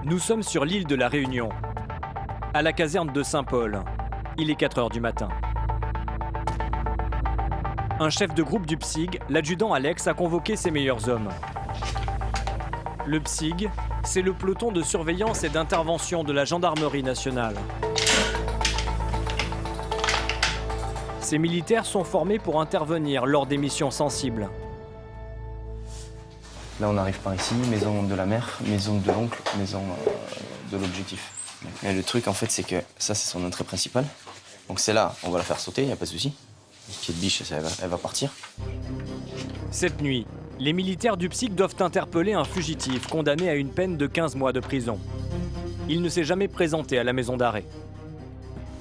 Nous sommes sur l'île de la Réunion, à la caserne de Saint-Paul. Il est 4 h du matin. Un chef de groupe du PSIG, l'adjudant Alex, a convoqué ses meilleurs hommes. Le PSIG, c'est le peloton de surveillance et d'intervention de la gendarmerie nationale. Ces militaires sont formés pour intervenir lors des missions sensibles. Là, on arrive par ici, maison de la mère, maison de l'oncle, maison de l'objectif. Mais le truc, en fait, c'est que ça, c'est son entrée principale. Donc c'est là, on va la faire sauter, il n'y a pas de souci. Une petite biche, elle va partir. Cette nuit, les militaires du PSIG doivent interpeller un fugitif condamné à une peine de 15 mois de prison. Il ne s'est jamais présenté à la maison d'arrêt.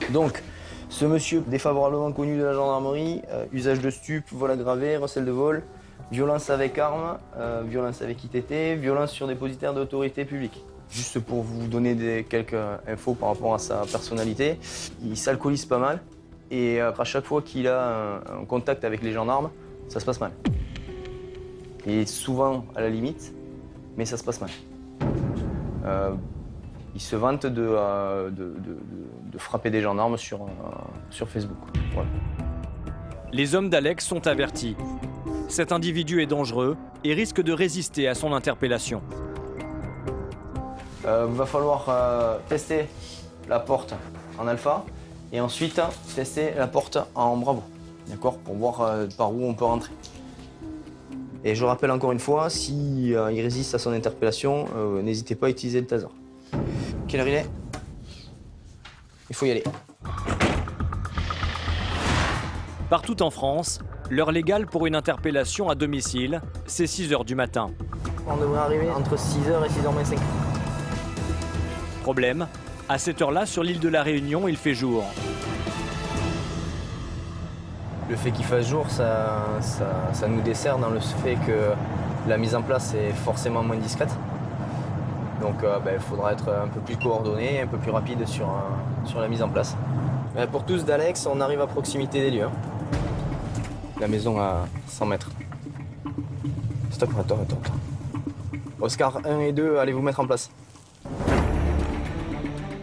Donc, ce monsieur défavorablement connu de la gendarmerie, usage de stupes, vol aggravé, recel de vol, violence avec arme, violence avec ITT, violence sur dépositaire d'autorité publique. Juste pour vous donner quelques infos par rapport à sa personnalité, il s'alcoolise pas mal et à chaque fois qu'il a un contact avec les gendarmes, ça se passe mal. Il est souvent à la limite, mais ça se passe mal. Il se vante de frapper des gendarmes sur Facebook. Voilà. Les hommes d'Alex sont avertis. Cet individu est dangereux et risque de résister à son interpellation. Va falloir tester la porte en alpha et ensuite tester la porte en bravo, d'accord, pour voir par où on peut rentrer. Et je rappelle encore une fois, si il résiste à son interpellation, n'hésitez pas à utiliser le taser. Quelle heure il est? Il faut y aller. Partout en France, l'heure légale pour une interpellation à domicile, c'est 6 h du matin. On devrait arriver entre 6 h et 6 h 25. Problème, à cette heure-là, sur l'île de la Réunion, il fait jour. Le fait qu'il fasse jour, ça nous dessert dans le fait que la mise en place est forcément moins discrète. Donc il faudra être un peu plus coordonné, un peu plus rapide sur la mise en place. Pour tous d'Alex, on arrive à proximité des lieux. La maison à 100 mètres. Stop, attends. Oscar 1 et 2, allez vous mettre en place.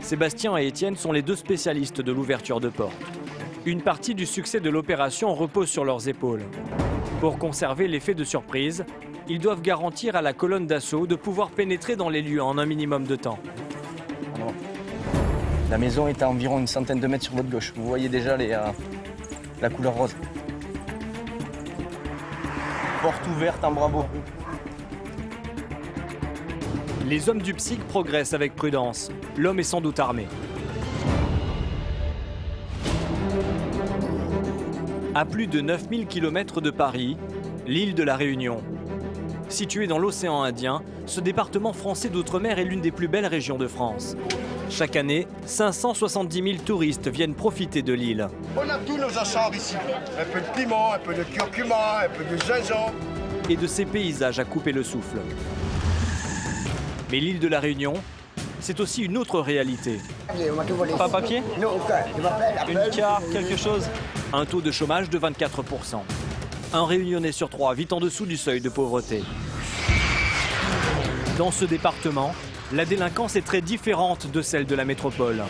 Sébastien et Étienne sont les deux spécialistes de l'ouverture de porte. Une partie du succès de l'opération repose sur leurs épaules. Pour conserver l'effet de surprise, ils doivent garantir à la colonne d'assaut de pouvoir pénétrer dans les lieux en un minimum de temps. La maison est à environ une centaine de mètres sur votre gauche. Vous voyez déjà la couleur rose. Porte ouverte en bravo. Les hommes du PSIG progressent avec prudence. L'homme est sans doute armé. À plus de 9000 km de Paris, l'île de la Réunion. Située dans l'océan Indien, ce département français d'outre-mer est l'une des plus belles régions de France. Chaque année, 570 000 touristes viennent profiter de l'île. On a tous nos achats ici. Un peu de piment, un peu de curcuma, un peu de gingembre. Et de ces paysages à couper le souffle. Mais l'île de la Réunion, c'est aussi une autre réalité. Pas papier? Une carte, quelque chose? Un taux de chômage de 24 %. Un Réunionnais sur 3 vit en dessous du seuil de pauvreté. Dans ce département, la délinquance est très différente de celle de la métropole.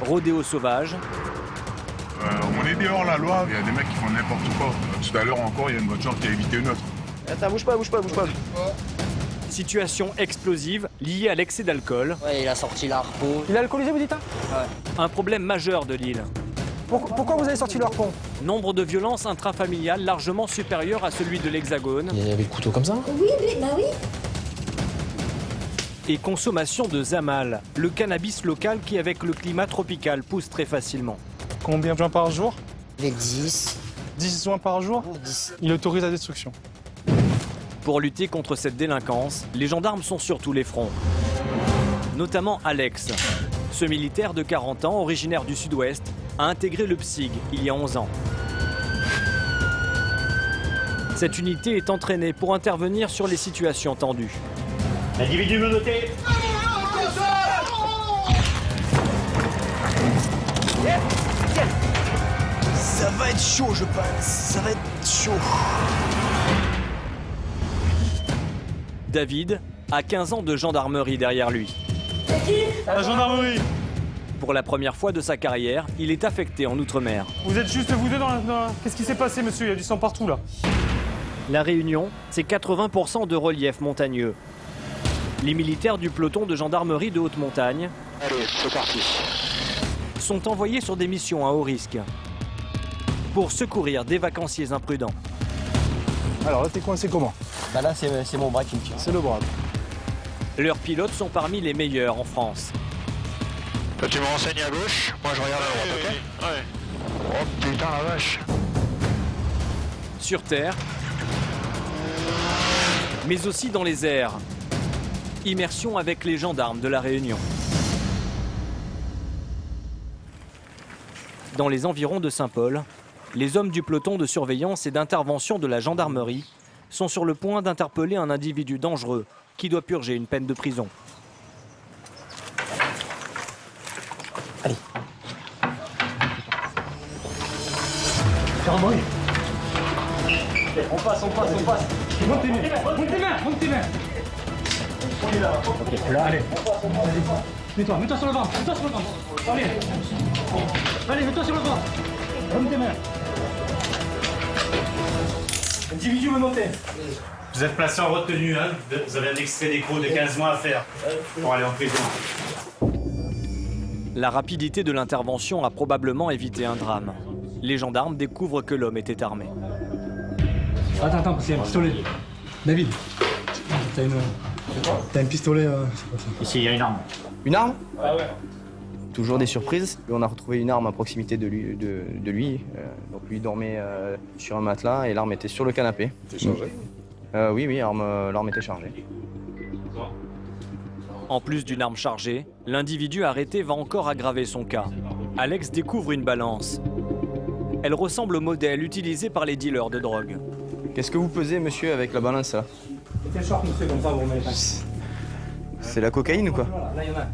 Rodéo sauvage. On est dehors la loi, il y a des mecs qui font n'importe quoi. Tout à l'heure encore, il y a une voiture qui a évité une autre. Attends, bouge pas. Situation explosive liée à l'excès d'alcool. Ouais, il a sorti l'harpon. Il est alcoolisé, vous dites, hein? Ouais. Un problème majeur de l'île. Pourquoi vous avez sorti le harpon? Nombre de violences intrafamiliales largement supérieur à celui de l'Hexagone. Il y avait le couteau comme ça? Oui, bah oui. Et consommation de zamal, le cannabis local qui avec le climat tropical pousse très facilement. Combien de joints par jour? Les 10. 10 joints par jour? 10. Il autorise la destruction. Pour lutter contre cette délinquance, les gendarmes sont sur tous les fronts. Notamment Alex. Ce militaire de 40 ans, originaire du sud-ouest, a intégré le PSIG il y a 11 ans. Cette unité est entraînée pour intervenir sur les situations tendues. Individu menotté. Ça va être chaud, je pense. Ça va être chaud. David, a 15 ans de gendarmerie derrière lui. La gendarmerie. Pour la première fois de sa carrière, il est affecté en Outre-mer. Vous êtes juste vous deux dans la... Qu'est-ce qui s'est passé, monsieur? Il y a du sang partout, là. La Réunion, c'est 80% de relief montagneux. Les militaires du peloton de gendarmerie de haute montagne sont envoyés sur des missions à haut risque pour secourir des vacanciers imprudents. Alors là, t'es coincé comment? Bah là, c'est mon bras qui me tient. C'est le bras. Leurs pilotes sont parmi les meilleurs en France. Tu me renseignes à gauche, moi je regarde à droite, ok? Ouais. Oh putain la vache. Sur terre, mais aussi dans les airs. Immersion avec les gendarmes de la Réunion. Dans les environs de Saint-Paul, les hommes du peloton de surveillance et d'intervention de la gendarmerie sont sur le point d'interpeller un individu dangereux qui doit purger une peine de prison. Allez. Faire un bruit. On passe. Monte tes mains. On est là. Ok, là, allez. Mets-toi sur le ventre. Allez, mets-toi sur le ventre. Monte tes mains. Individu menotté. Vous êtes placé en retenue, hein? Vous avez un extrait d'écrou de 15 mois à faire pour aller en prison. La rapidité de l'intervention a probablement évité un drame. Les gendarmes découvrent que l'homme était armé. Attends, parce qu'il y a un pistolet. David, t'as un pistolet. Ici, il y a une arme. Une arme? Ah ouais. Toujours des surprises. On a retrouvé une arme à proximité de lui. Donc lui dormait sur un matelas et l'arme était sur le canapé. T'es chargé? Oui, l'arme était chargée. En plus d'une arme chargée, l'individu arrêté va encore aggraver son cas. Alex découvre une balance. Elle ressemble au modèle utilisé par les dealers de drogue. Qu'est-ce que vous pesez, monsieur, avec la balance là? Mettez le short, monsieur, comme ça vous remettez pas. C'est la cocaïne ou quoi? Voilà, là il y en a.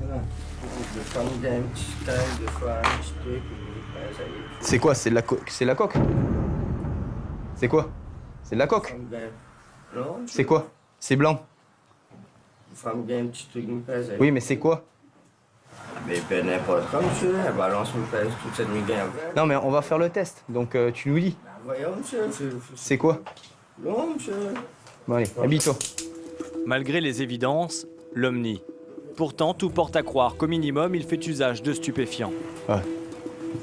C'est quoi? C'est de la coque? C'est la coque? C'est quoi? C'est de la coque? C'est quoi? C'est blanc. Oui, mais c'est quoi? Non, mais on va faire le test, donc tu nous dis. C'est quoi? Bon, allez, habille-toi. Malgré les évidences, l'homme nie. Pourtant, tout porte à croire qu'au minimum, il fait usage de stupéfiants. Ouais.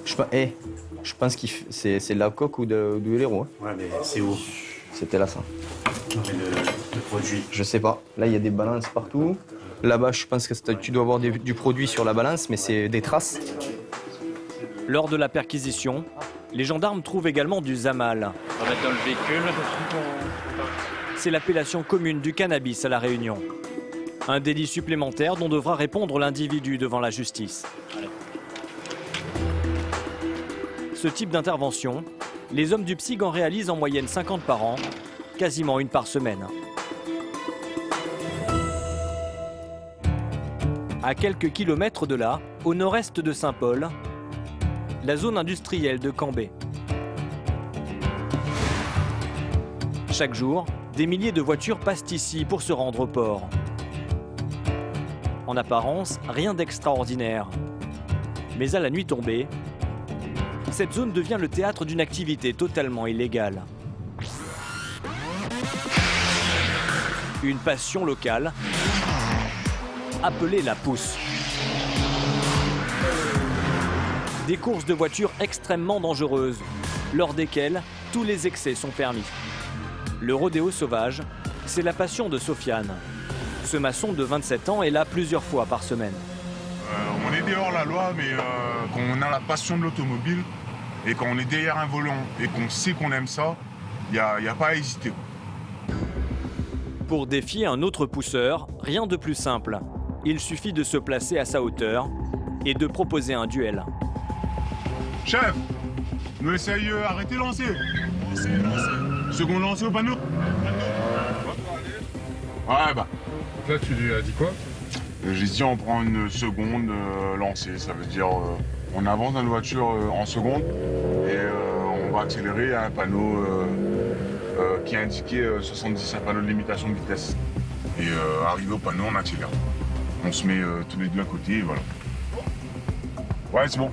Je pense que c'est de la coque ou de l'héros. Hein. Ouais, mais c'est où? C'était là, ça. Non, mais le produit. Je sais pas. Là, il y a des balances partout. Là-bas, je pense que tu dois avoir du produit sur la balance, mais c'est des traces. Lors de la perquisition, les gendarmes trouvent également du Zamal. On va mettre dans le véhicule. C'est l'appellation commune du cannabis à La Réunion. Un délit supplémentaire dont devra répondre l'individu devant la justice. Ce type d'intervention, les hommes du PSIG en réalisent en moyenne 50 par an, quasiment une par semaine. À quelques kilomètres de là, au nord-est de Saint-Paul, la zone industrielle de Cambé. Chaque jour, des milliers de voitures passent ici pour se rendre au port. En apparence, rien d'extraordinaire. Mais à la nuit tombée, cette zone devient le théâtre d'une activité totalement illégale. Une passion locale, appelée la pousse. Des courses de voitures extrêmement dangereuses, lors desquelles tous les excès sont permis. Le rodéo sauvage, c'est la passion de Sofiane. Ce maçon de 27 ans est là plusieurs fois par semaine. On est dehors la loi, mais quand on a la passion de l'automobile et quand on est derrière un volant et qu'on sait qu'on aime ça, il n'y a pas à hésiter. Pour défier un autre pousseur, rien de plus simple. Il suffit de se placer à sa hauteur et de proposer un duel. Chef, nous essaye arrêter lancer. Second lancé au panneau. Ouais, bah. Là, tu lui as dit quoi? J'ai dit on prend une seconde lancée, ça veut dire on avance dans la voiture en seconde et on va accélérer. Il y a un panneau qui est indiqué 70, un panneau de limitation de vitesse. Et arrivé au panneau, on accélère. On se met tous les deux à côté, et voilà. Ouais, c'est bon.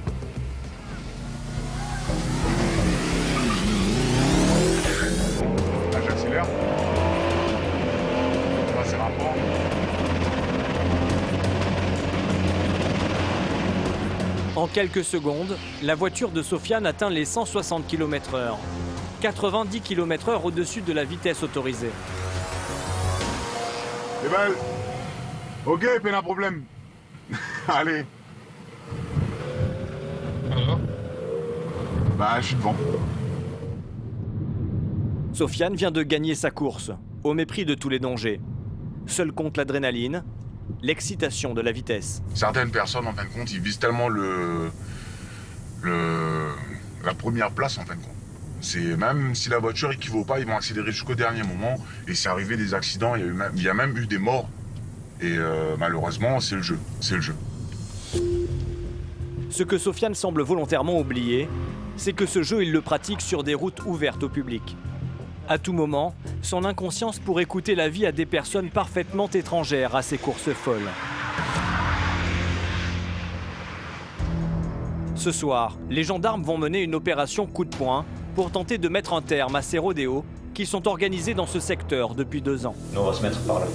Là, j'accélère. Là, c'est rapport. En quelques secondes, la voiture de Sofiane atteint les 160 km/h. 90 km/h au-dessus de la vitesse autorisée. C'est belle. Ok, pas un problème. Allez. Bah, je suis devant. Sofiane vient de gagner sa course, au mépris de tous les dangers. Seul compte l'adrénaline, l'excitation de la vitesse. Certaines personnes, en fin de compte, ils visent tellement la première place, en fin de compte. C'est même si la voiture équivaut pas, ils vont accélérer jusqu'au dernier moment. Et c'est arrivé des accidents, il y a même eu des morts. Et malheureusement, c'est le jeu. C'est le jeu. Ce que Sofiane semble volontairement oublier, c'est que ce jeu, il le pratique sur des routes ouvertes au public. À tout moment, son inconscience pourrait coûter la vie à des personnes parfaitement étrangères à ces courses folles. Ce soir, les gendarmes vont mener une opération coup de poing pour tenter de mettre un terme à ces rodéos qui sont organisés dans ce secteur depuis 2 ans. Nous, on va se mettre par là.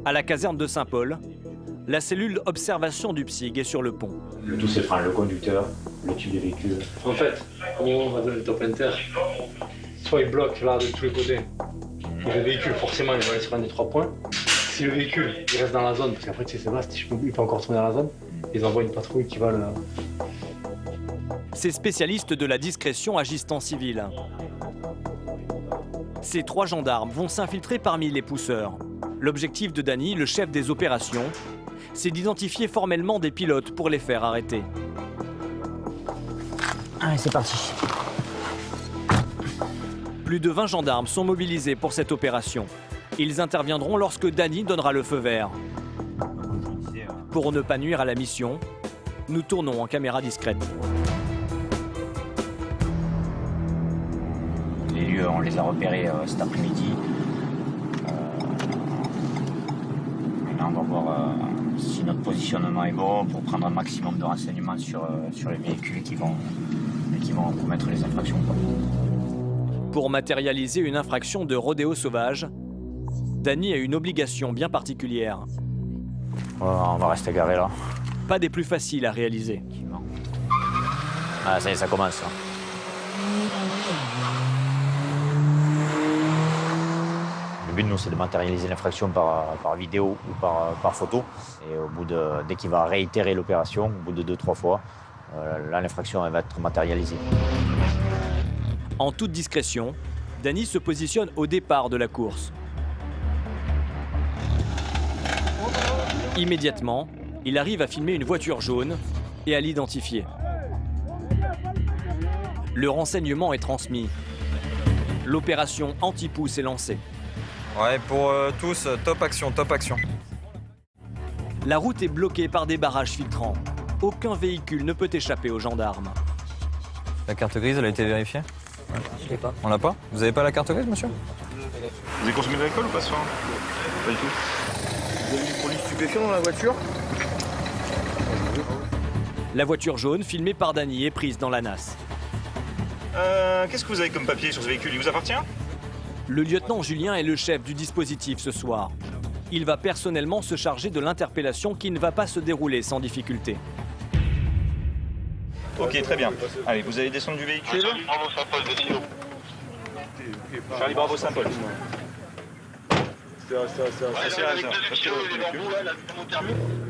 À la caserne de Saint-Paul, la cellule observation du PSIG est sur le pont. Le tout, c'est le frein, le conducteur, le tube des véhicules. En fait, comment on va donner le top inter? Soit il bloque là de tous les côtés. Et le véhicule, forcément, il va aller sur un des 3 points. Si le véhicule il reste dans la zone, parce qu'après, tu sais, c'est vaste, il peut encore tourner dans la zone, ils envoient une patrouille qui va le. Ces spécialistes de la discrétion agissent en civil. Ces 3 gendarmes vont s'infiltrer parmi les pousseurs. L'objectif de Dany, le chef des opérations, c'est d'identifier formellement des pilotes pour les faire arrêter. Allez, c'est parti. Plus de 20 gendarmes sont mobilisés pour cette opération. Ils interviendront lorsque Dany donnera le feu vert. Pour ne pas nuire à la mission, nous tournons en caméra discrète. Les lieux, on les a repérés cet après-midi. Maintenant, on va voir si notre positionnement est bon pour prendre un maximum de renseignements sur les véhicules qui vont commettre les infractions. Pour matérialiser une infraction de rodéo sauvage, Dany a une obligation bien particulière. On va rester garé là. Pas des plus faciles à réaliser. Ah, ça y est, ça commence. Hein. Le but, nous, c'est de matérialiser l'infraction par vidéo ou par photo. Et dès qu'il va réitérer l'opération, au bout de 2-3 fois, là, l'infraction elle va être matérialisée. En toute discrétion, Dany se positionne au départ de la course. Immédiatement, il arrive à filmer une voiture jaune et à l'identifier. Le renseignement est transmis. L'opération anti-pouce est lancée. Ouais, pour tous, top action, top action. La route est bloquée par des barrages filtrants. Aucun véhicule ne peut échapper aux gendarmes. La carte grise, elle a été vérifiée? Ouais, je l'ai pas. On l'a pas? Vous avez pas la carte grise, monsieur? Vous avez consommé de l'alcool ou pas ce soir? Pas du tout. Vous avez du produit stupéfiant dans la voiture? La voiture jaune, filmée par Dany, est prise dans la nasse. Qu'est-ce que vous avez comme papier sur ce véhicule? Il vous appartient? Le lieutenant Julien est le chef du dispositif ce soir. Il va personnellement se charger de l'interpellation qui ne va pas se dérouler sans difficulté. Ok, très bien. Allez, vous allez descendre du véhicule. Charlie Bravo Saint-Paul.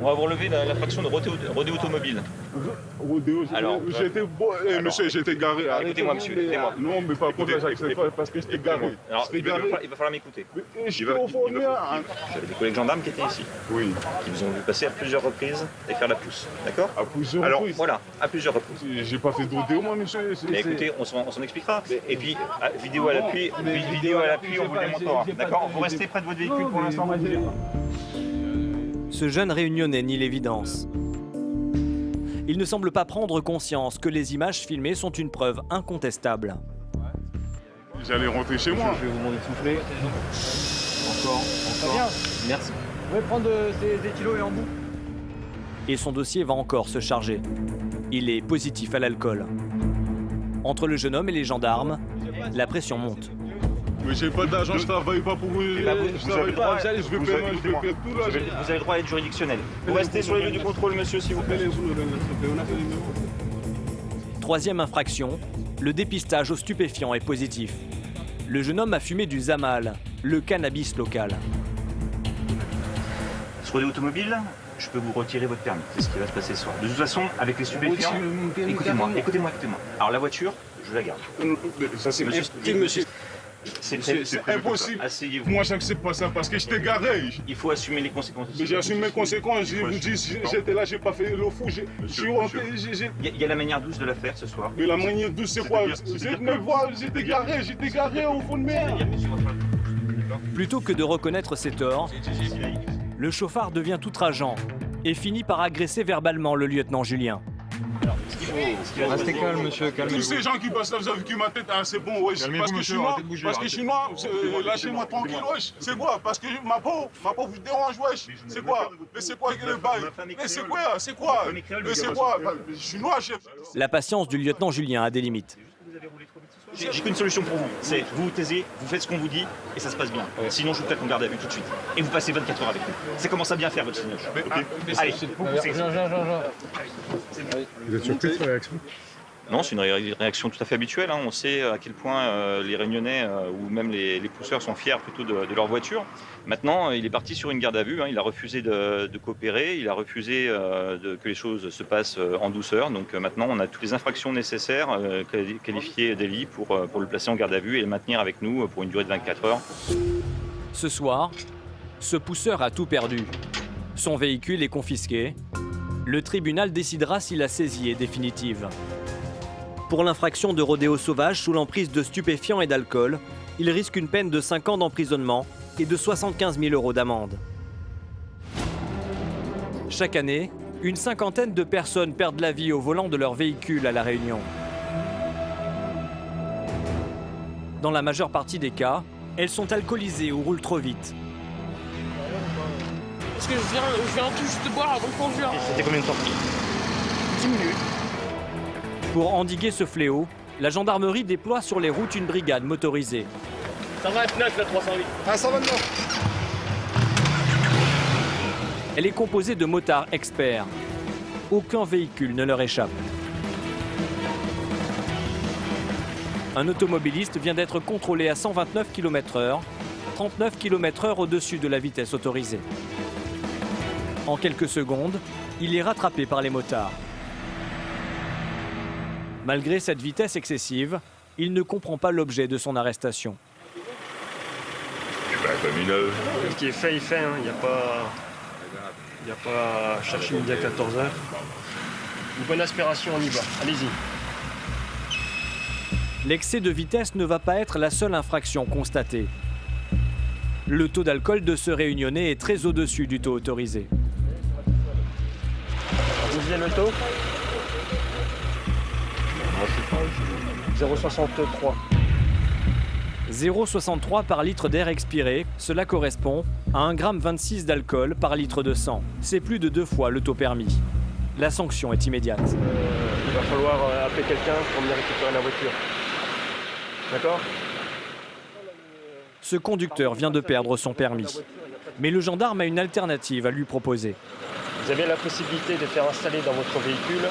On va vous relever la fraction de rodéo automobile. Rodéo, alors, monsieur, j'étais garé. Écoutez-moi, monsieur, écoutez-moi. Non, mais par contre, parce que j'étais garé. Alors, il va falloir m'écouter. J'avais des collègues gendarmes qui étaient ici. Oui. Qui vous ont vu passer à plusieurs reprises et faire la pousse. D'accord? À plusieurs alors, reprises? Voilà, à plusieurs reprises. J'ai pas fait de rodéo, moi, monsieur. Mais écoutez, on s'en expliquera. Et puis, vidéo à l'appui, on vous le démontrera. D'accord? Vous restez près de votre véhicule pour l'instant. Ce jeune réunionnais nie l'évidence. Il ne semble pas prendre conscience que les images filmées sont une preuve incontestable. J'allais rentrer chez moi. Je vais vous demander de souffler. Encore. Très bien. Merci. Vous pouvez prendre ces kilos et en bout. Et son dossier va encore se charger. Il est positif à l'alcool. Entre le jeune homme et les gendarmes, la pression monte. Mais j'ai pas d'argent, je travaille pas pour vous. Vous avez le droit à l'aide juridictionnelle. Vous restez sur les lieux du contrôle, monsieur, s'il vous plaît. Troisième infraction, le dépistage aux stupéfiants est positif. Le jeune homme a fumé du Zamal, le cannabis local. Sur les automobiles, je peux vous retirer votre permis. C'est ce qui va se passer ce soir. De toute façon, avec les stupéfiants, écoutez-moi. Alors la voiture, je la garde. Ça c'est monsieur. C'est impossible. Asseyez-vous. Moi, j'accepte pas ça parce que j'étais garé. Il faut assumer les conséquences. Mais j'assume mes conséquences. Je vous dis, j'étais là, j'ai pas fait le fou. Il y a la manière douce de la faire ce soir. Mais la manière douce, c'est quoi? J'étais garé au fond de mer. Plutôt que de reconnaître ses torts, le chauffard devient outrageant et finit par agresser verbalement le lieutenant Julien. Restez calme, monsieur, calmez-vous. Tous ces gens qui passent là, vous avez vu ma tête, ah, c'est bon, wesh. Parce que je suis noir, lâchez-moi tranquille, wesh. C'est quoi? Parce que ma peau vous dérange, wesh. C'est quoi? Mais c'est quoi le bail? Mais c'est quoi? Mais c'est quoi? Je suis noir, chef. La patience du lieutenant Julien a des limites. J'ai qu'une solution pour vous, c'est vous vous taisez, vous faites ce qu'on vous dit et ça se passe bien. Sinon je vous plaque en garde à vue tout de suite. Et vous passez 24 heures avec nous. Ça commence à bien faire votre signage. Allez, Vous êtes surpris de cette réaction? Non, c'est une réaction tout à fait habituelle. On sait à quel point les Réunionnais ou même les pousseurs sont fiers plutôt de leur voiture. Maintenant, il est parti sur une garde à vue. Il a refusé de coopérer. Il a refusé que les choses se passent en douceur. Donc maintenant, on a toutes les infractions nécessaires qualifiées délit pour le placer en garde à vue et le maintenir avec nous pour une durée de 24 heures. Ce soir, ce pousseur a tout perdu. Son véhicule est confisqué. Le tribunal décidera si la saisie est définitive. Pour l'infraction de rodéo sauvage sous l'emprise de stupéfiants et d'alcool, il risque une peine de 5 ans d'emprisonnement et de 75 000 € d'amende. Chaque année, une cinquantaine de personnes perdent la vie au volant de leur véhicule à La Réunion. Dans la majeure partie des cas, elles sont alcoolisées ou roulent trop vite. Parce que je viens tout juste de boire avant de conduire. C'était combien de temps? 10 minutes. Pour endiguer ce fléau, la gendarmerie déploie sur les routes une brigade motorisée. 129, la 308. Ah, 129. Elle est composée de motards experts. Aucun véhicule ne leur échappe. Un automobiliste vient d'être contrôlé à 129 km/h, 39 km/h au-dessus de la vitesse autorisée. En quelques secondes, il est rattrapé par les motards. Malgré cette vitesse excessive, il ne comprend pas l'objet de son arrestation. Ce qui est fait, il fait. Il n'y a pas à chercher midi à 14h. Une bonne aspiration, on y va. Allez-y. L'excès de vitesse ne va pas être la seule infraction constatée. Le taux d'alcool de ce Réunionnais est très au-dessus du taux autorisé. Vous disiez le taux? 0,63. 0,63 par litre d'air expiré, cela correspond à 1,26 g d'alcool par litre de sang. C'est plus de 2 fois le taux permis. La sanction est immédiate. Il va falloir appeler quelqu'un pour venir récupérer la voiture. D'accord? Ce conducteur vient de perdre son permis. Mais le gendarme a une alternative à lui proposer. Vous avez la possibilité de faire installer dans votre véhicule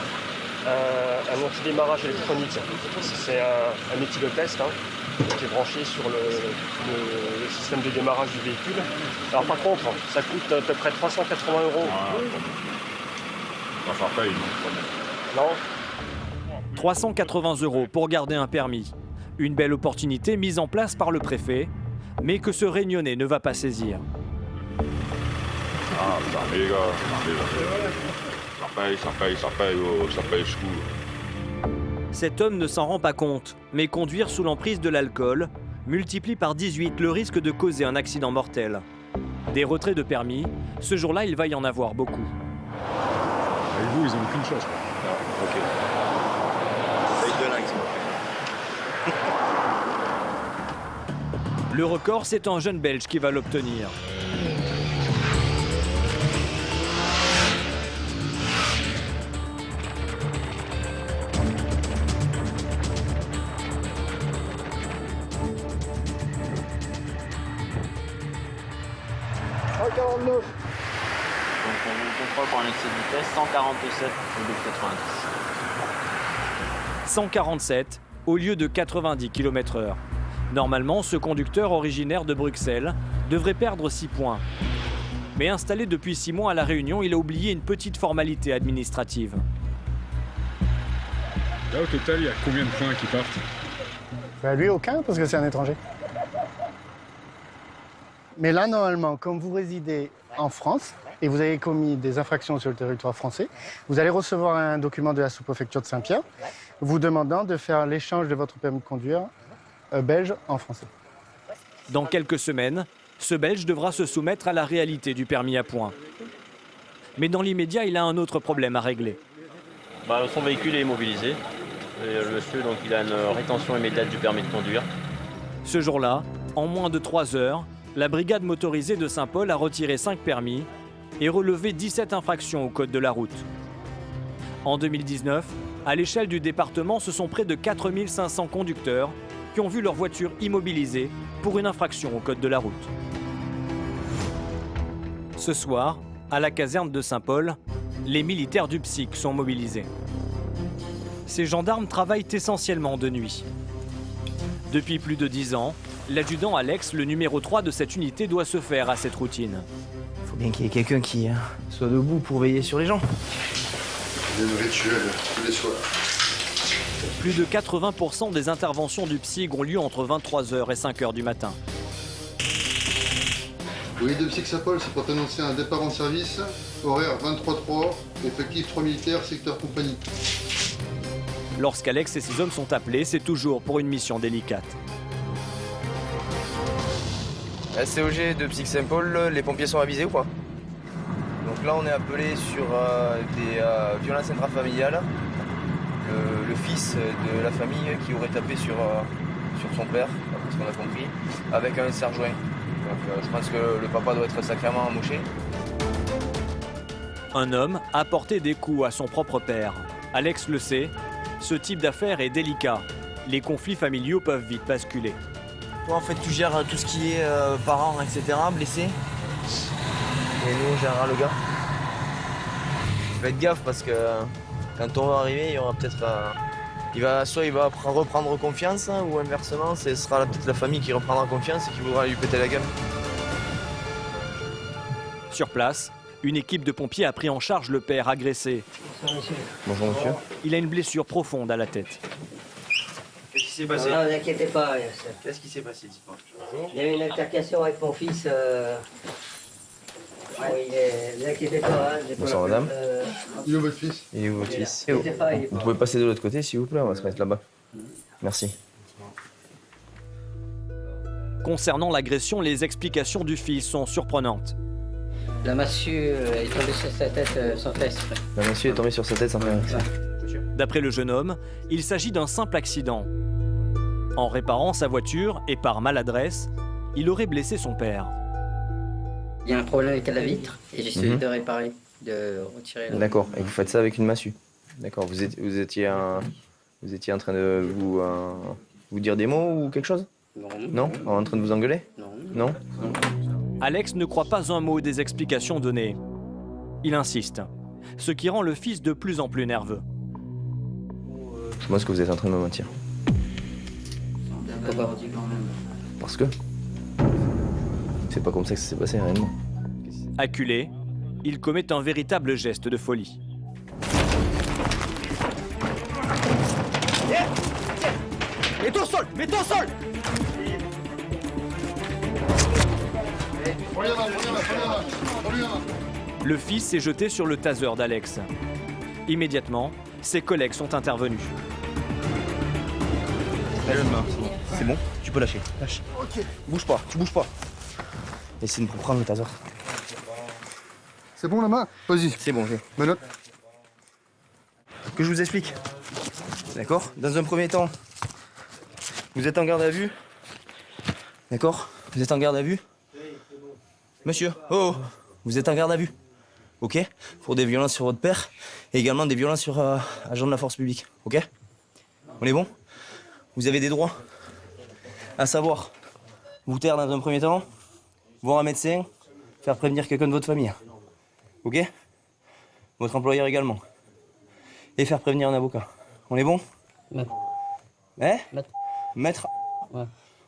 un antidémarrage électronique. C'est un éthylotest qui est branché sur le système de démarrage du véhicule. Alors par contre, ça coûte à peu près 380 €. Enfin, paye. Non. 380 € pour garder un permis. Une belle opportunité mise en place par le préfet, mais que ce Réunionnais ne va pas saisir. Ah, ça paye, gars. Ça paye, je trouve. Cet homme ne s'en rend pas compte, mais conduire sous l'emprise de l'alcool multiplie par 18 le risque de causer un accident mortel. Des retraits de permis, ce jour-là, il va y en avoir beaucoup. Avec vous, ils n'ont aucune chance. Ok. Le record, c'est un jeune Belge qui va l'obtenir. Donc on vous contrôle pour un excès de vitesse, 147 au lieu de 90. 147 au lieu de 90 km/h. Normalement, ce conducteur originaire de Bruxelles devrait perdre 6 points. Mais installé depuis 6 mois à La Réunion, il a oublié une petite formalité administrative. Là, au total, il y a combien de points qui partent? Lui, aucun, parce que c'est un étranger. Mais là, normalement, comme vous résidez en France et vous avez commis des infractions sur le territoire français, vous allez recevoir un document de la sous-préfecture de Saint-Pierre vous demandant de faire l'échange de votre permis de conduire belge en français. Dans quelques semaines, ce Belge devra se soumettre à la réalité du permis à points. Mais dans l'immédiat, il a un autre problème à régler. Son véhicule est immobilisé. Et le monsieur, donc, il a une rétention immédiate du permis de conduire. Ce jour-là, en moins de 3 heures, la brigade motorisée de Saint-Paul a retiré 5 permis et relevé 17 infractions au code de la route. En 2019, à l'échelle du département, ce sont près de 4500 conducteurs qui ont vu leur voiture immobilisée pour une infraction au code de la route. Ce soir, à la caserne de Saint-Paul, les militaires du PSIC sont mobilisés. Ces gendarmes travaillent essentiellement de nuit. Depuis plus de 10 ans, l'adjudant Alex, le numéro 3 de cette unité, doit se faire à cette routine. Il faut bien qu'il y ait quelqu'un qui soit debout pour veiller sur les gens. Il y a un rituel tous les soirs. Plus de 80% des interventions du PSIG ont lieu entre 23h et 5h du matin. Oui, de PSIG Saint-Paul, c'est pour t'annoncer un départ en service, horaire 23-3, effectif 3 militaires, secteur compagnie. Lorsqu'Alex et ses hommes sont appelés, c'est toujours pour une mission délicate. SCOG de PSIG Saint-Paul, les pompiers sont avisés ou pas? Donc là, on est appelé sur des violences intrafamiliales. Le fils de la famille qui aurait tapé sur son père, d'après ce qu'on a compris, avec un serre-joint. Donc je pense que le papa doit être sacrément amoché. Un homme a porté des coups à son propre père. Alex le sait, ce type d'affaire est délicat. Les conflits familiaux peuvent vite basculer. Toi, en fait, tu gères tout ce qui est parents, etc., blessés. Et nous, on gérera le gars. Faites gaffe parce que quand on va arriver, il y aura peut-être... soit il va reprendre confiance, hein, ou inversement, ce sera peut-être la famille qui reprendra confiance et qui voudra lui péter la gueule. Sur place, une équipe de pompiers a pris en charge le père agressé. Bonjour monsieur. Il a une blessure profonde à la tête. Qu'est-ce qui s'est passé? Non, n'inquiétez pas. Qu'est-ce qui s'est passé, dis-moi? Il y a eu une altercation avec mon fils. Ne inquiétez pas. Bonsoir madame. Il est où votre fils? Il est où votre fils? Vous pouvez passer de l'autre côté s'il vous plaît, on va se mettre là-bas. Merci. Concernant l'agression, les explications du fils sont surprenantes. La massue est tombée sur sa tête sans faire exprès. La massue est tombée sur sa tête sans faire exprès. D'après le jeune homme, il s'agit d'un simple accident. En réparant sa voiture et par maladresse, il aurait blessé son père. Il y a un problème avec la vitre et j'ai essayé de réparer, de retirer. D'accord, et vous faites ça avec une massue. D'accord, vous étiez en train de vous dire des mots ou quelque chose? Non. En train de vous engueuler? Non. Alex ne croit pas un mot des explications données. Il insiste, ce qui rend le fils de plus en plus nerveux. Je pense que vous êtes en train de me mentir. Pourquoi? Parce que c'est pas comme ça que ça s'est passé réellement. Acculé, il commet un véritable geste de folie. Mets-toi au sol! Mets-toi au sol! Le fils s'est jeté sur le taser d'Alex. Immédiatement, ses collègues sont intervenus. C'est bon, tu peux lâcher. Lâche. Ok. Bouge pas, tu bouges pas. Essaye de prendre le taser. C'est bon la main? Vas-y. C'est bon, j'ai. Menotte. Que je vous explique. D'accord? Dans un premier temps, vous êtes en garde à vue. D'accord? Vous êtes en garde à vue? Monsieur, oh, vous êtes en garde à vue. Ok? Pour des violences sur votre père et également des violences sur agent de la force publique. Ok? On est bon? Vous avez des droits. À savoir, vous taire dans un premier temps, voir un médecin, faire prévenir quelqu'un de votre famille. Ok? Votre employeur également. Et faire prévenir un avocat. On est bon? Maître. Eh? Maître? Ouais.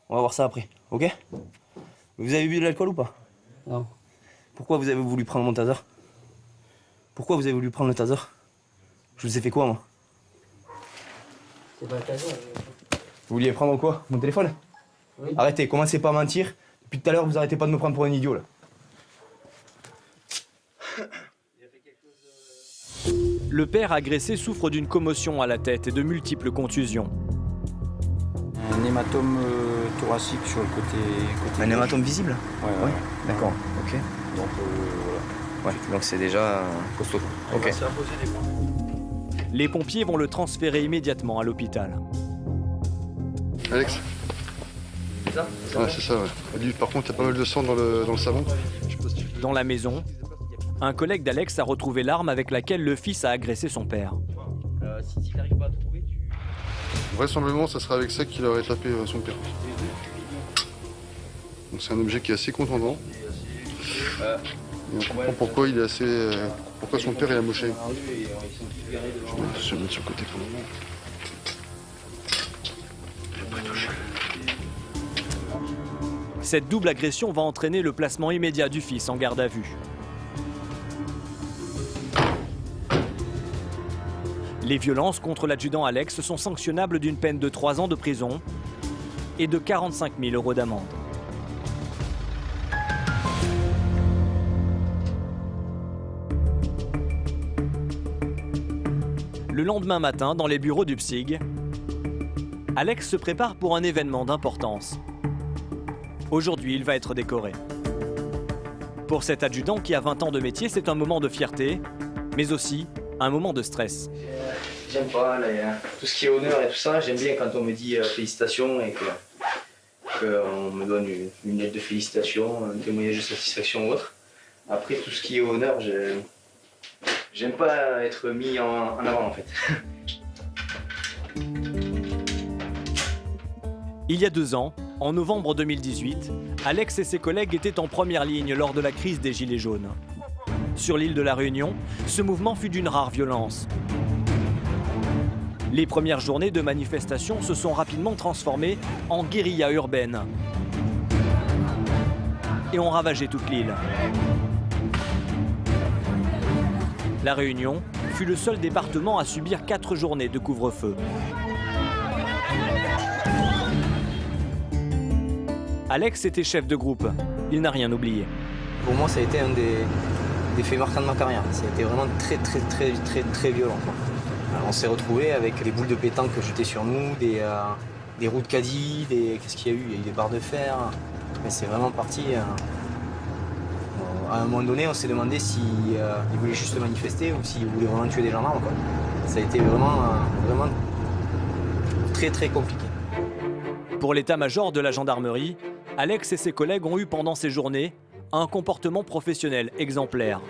On va voir ça après, ok? Vous avez bu de l'alcool ou pas? Non. Pourquoi vous avez voulu prendre mon taser? Pourquoi vous avez voulu prendre le taser? Je vous ai fait quoi, moi? C'est pas le taser. Vous vouliez prendre quoi? Mon téléphone? Oui. Arrêtez, commencez pas à mentir. Depuis tout à l'heure, vous arrêtez pas de me prendre pour un idiot, là. Le père agressé souffre d'une commotion à la tête et de multiples contusions. Un hématome thoracique sur le côté un hématome visible? Ouais. D'accord, ok. Donc voilà. Ouais, donc c'est déjà costaud. Ok. Les pompiers vont le transférer immédiatement à l'hôpital. Alex? C'est ça? Ouais, c'est ça, ouais. Lui, par contre, il y a pas mal de sang dans le savon. Dans la maison, un collègue d'Alex a retrouvé l'arme avec laquelle le fils a agressé son père. Si tu n'arrives pas à trouver, tu... Vraisemblablement, ça sera avec ça qu'il aurait tapé son père. Donc c'est un objet qui est assez contondant. Et on comprend pourquoi il est assez... pourquoi son père est amoché. Je vais mettre sur le côté quand même. Cette double agression va entraîner le placement immédiat du fils en garde à vue. Les violences contre l'adjudant Alex sont sanctionnables d'une peine de 3 ans de prison et de 45 000 € d'amende. Le lendemain matin, dans les bureaux du PSIG, Alex se prépare pour un événement d'importance. Aujourd'hui, il va être décoré. Pour cet adjudant qui a 20 ans de métier, c'est un moment de fierté, mais aussi un moment de stress. J'aime pas tout ce qui est honneur et tout ça. J'aime bien quand on me dit félicitations et qu'on me donne une lettre de félicitations, un témoignage de satisfaction ou autre. Après, tout ce qui est honneur, j'aime pas être mis en avant en fait. Il y a 2 ans, en novembre 2018, Alex et ses collègues étaient en première ligne lors de la crise des Gilets jaunes. Sur l'île de la Réunion, ce mouvement fut d'une rare violence. Les premières journées de manifestation se sont rapidement transformées en guérilla urbaine et ont ravagé toute l'île. La Réunion fut le seul département à subir 4 journées de couvre-feu. Alex était chef de groupe. Il n'a rien oublié. Pour moi, ça a été un des faits marquants de ma carrière. Ça a été vraiment très violent. On s'est retrouvés avec des boules de pétanque jetées sur nous, des roues de caddie, qu'est-ce qu'il y a eu? Il y a eu des barres de fer. Mais c'est vraiment parti. À un moment donné, on s'est demandé s'ils voulaient juste manifester ou s'ils voulaient vraiment tuer des gendarmes, quoi. Ça a été vraiment très compliqué. Pour l'état-major de la gendarmerie, Alex et ses collègues ont eu pendant ces journées un comportement professionnel exemplaire.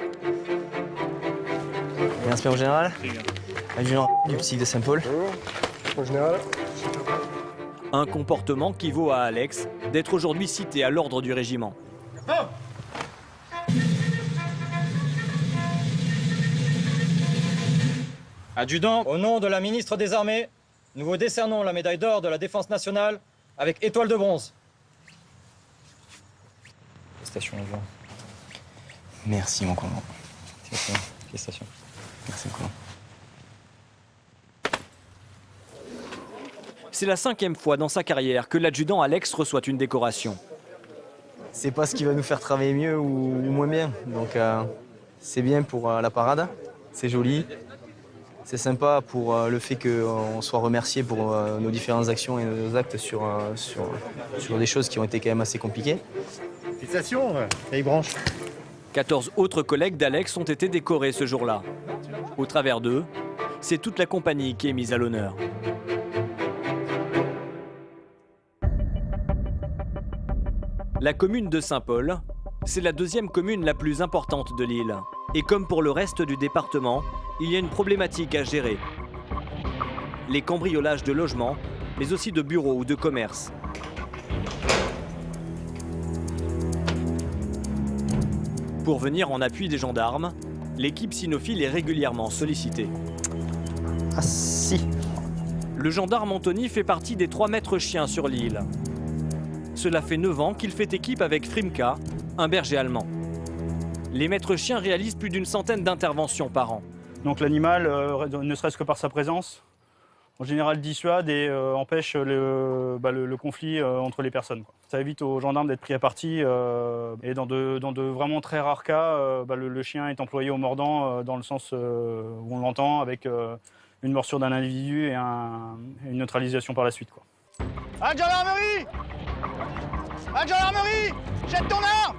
Et inspecteur général, adjudant du PSIG de Saint-Paul. Général. Un comportement qui vaut à Alex d'être aujourd'hui cité à l'ordre du régiment. Adjudant, au nom de la ministre des Armées, nous vous décernons la médaille d'or de la Défense nationale avec étoile de bronze. Félicitations, adjudant. Merci, mon commandant. Félicitations. Merci, mon commandant. C'est la 5e fois dans sa carrière que l'adjudant Alex reçoit une décoration. C'est pas ce qui va nous faire travailler mieux ou moins bien. Donc c'est bien pour la parade, c'est joli. C'est sympa pour le fait qu'on soit remercié pour nos différentes actions et nos actes sur des choses qui ont été quand même assez compliquées. Félicitations, vieille branche. 14 autres collègues d'Alex ont été décorés ce jour-là. Au travers d'eux, c'est toute la compagnie qui est mise à l'honneur. La commune de Saint-Paul, c'est la 2e commune la plus importante de l'île. Et comme pour le reste du département, il y a une problématique à gérer. Les cambriolages de logements, mais aussi de bureaux ou de commerces. Pour venir en appui des gendarmes, l'équipe cynophile est régulièrement sollicitée. Ah si. Le gendarme Anthony fait partie des 3 maîtres chiens sur l'île. Cela fait 9 ans qu'il fait équipe avec Frimka, un berger allemand. Les maîtres chiens réalisent plus d'une centaine d'interventions par an. Donc l'animal, ne serait-ce que par sa présence, en général dissuade et empêche le conflit entre les personnes, quoi. Ça évite aux gendarmes d'être pris à partie et dans de vraiment très rares cas, le chien est employé au mordant dans le sens où on l'entend, avec une morsure d'un individu et une neutralisation par la suite, quoi. À la gendarmerie! À la gendarmerie! Jette ton arme!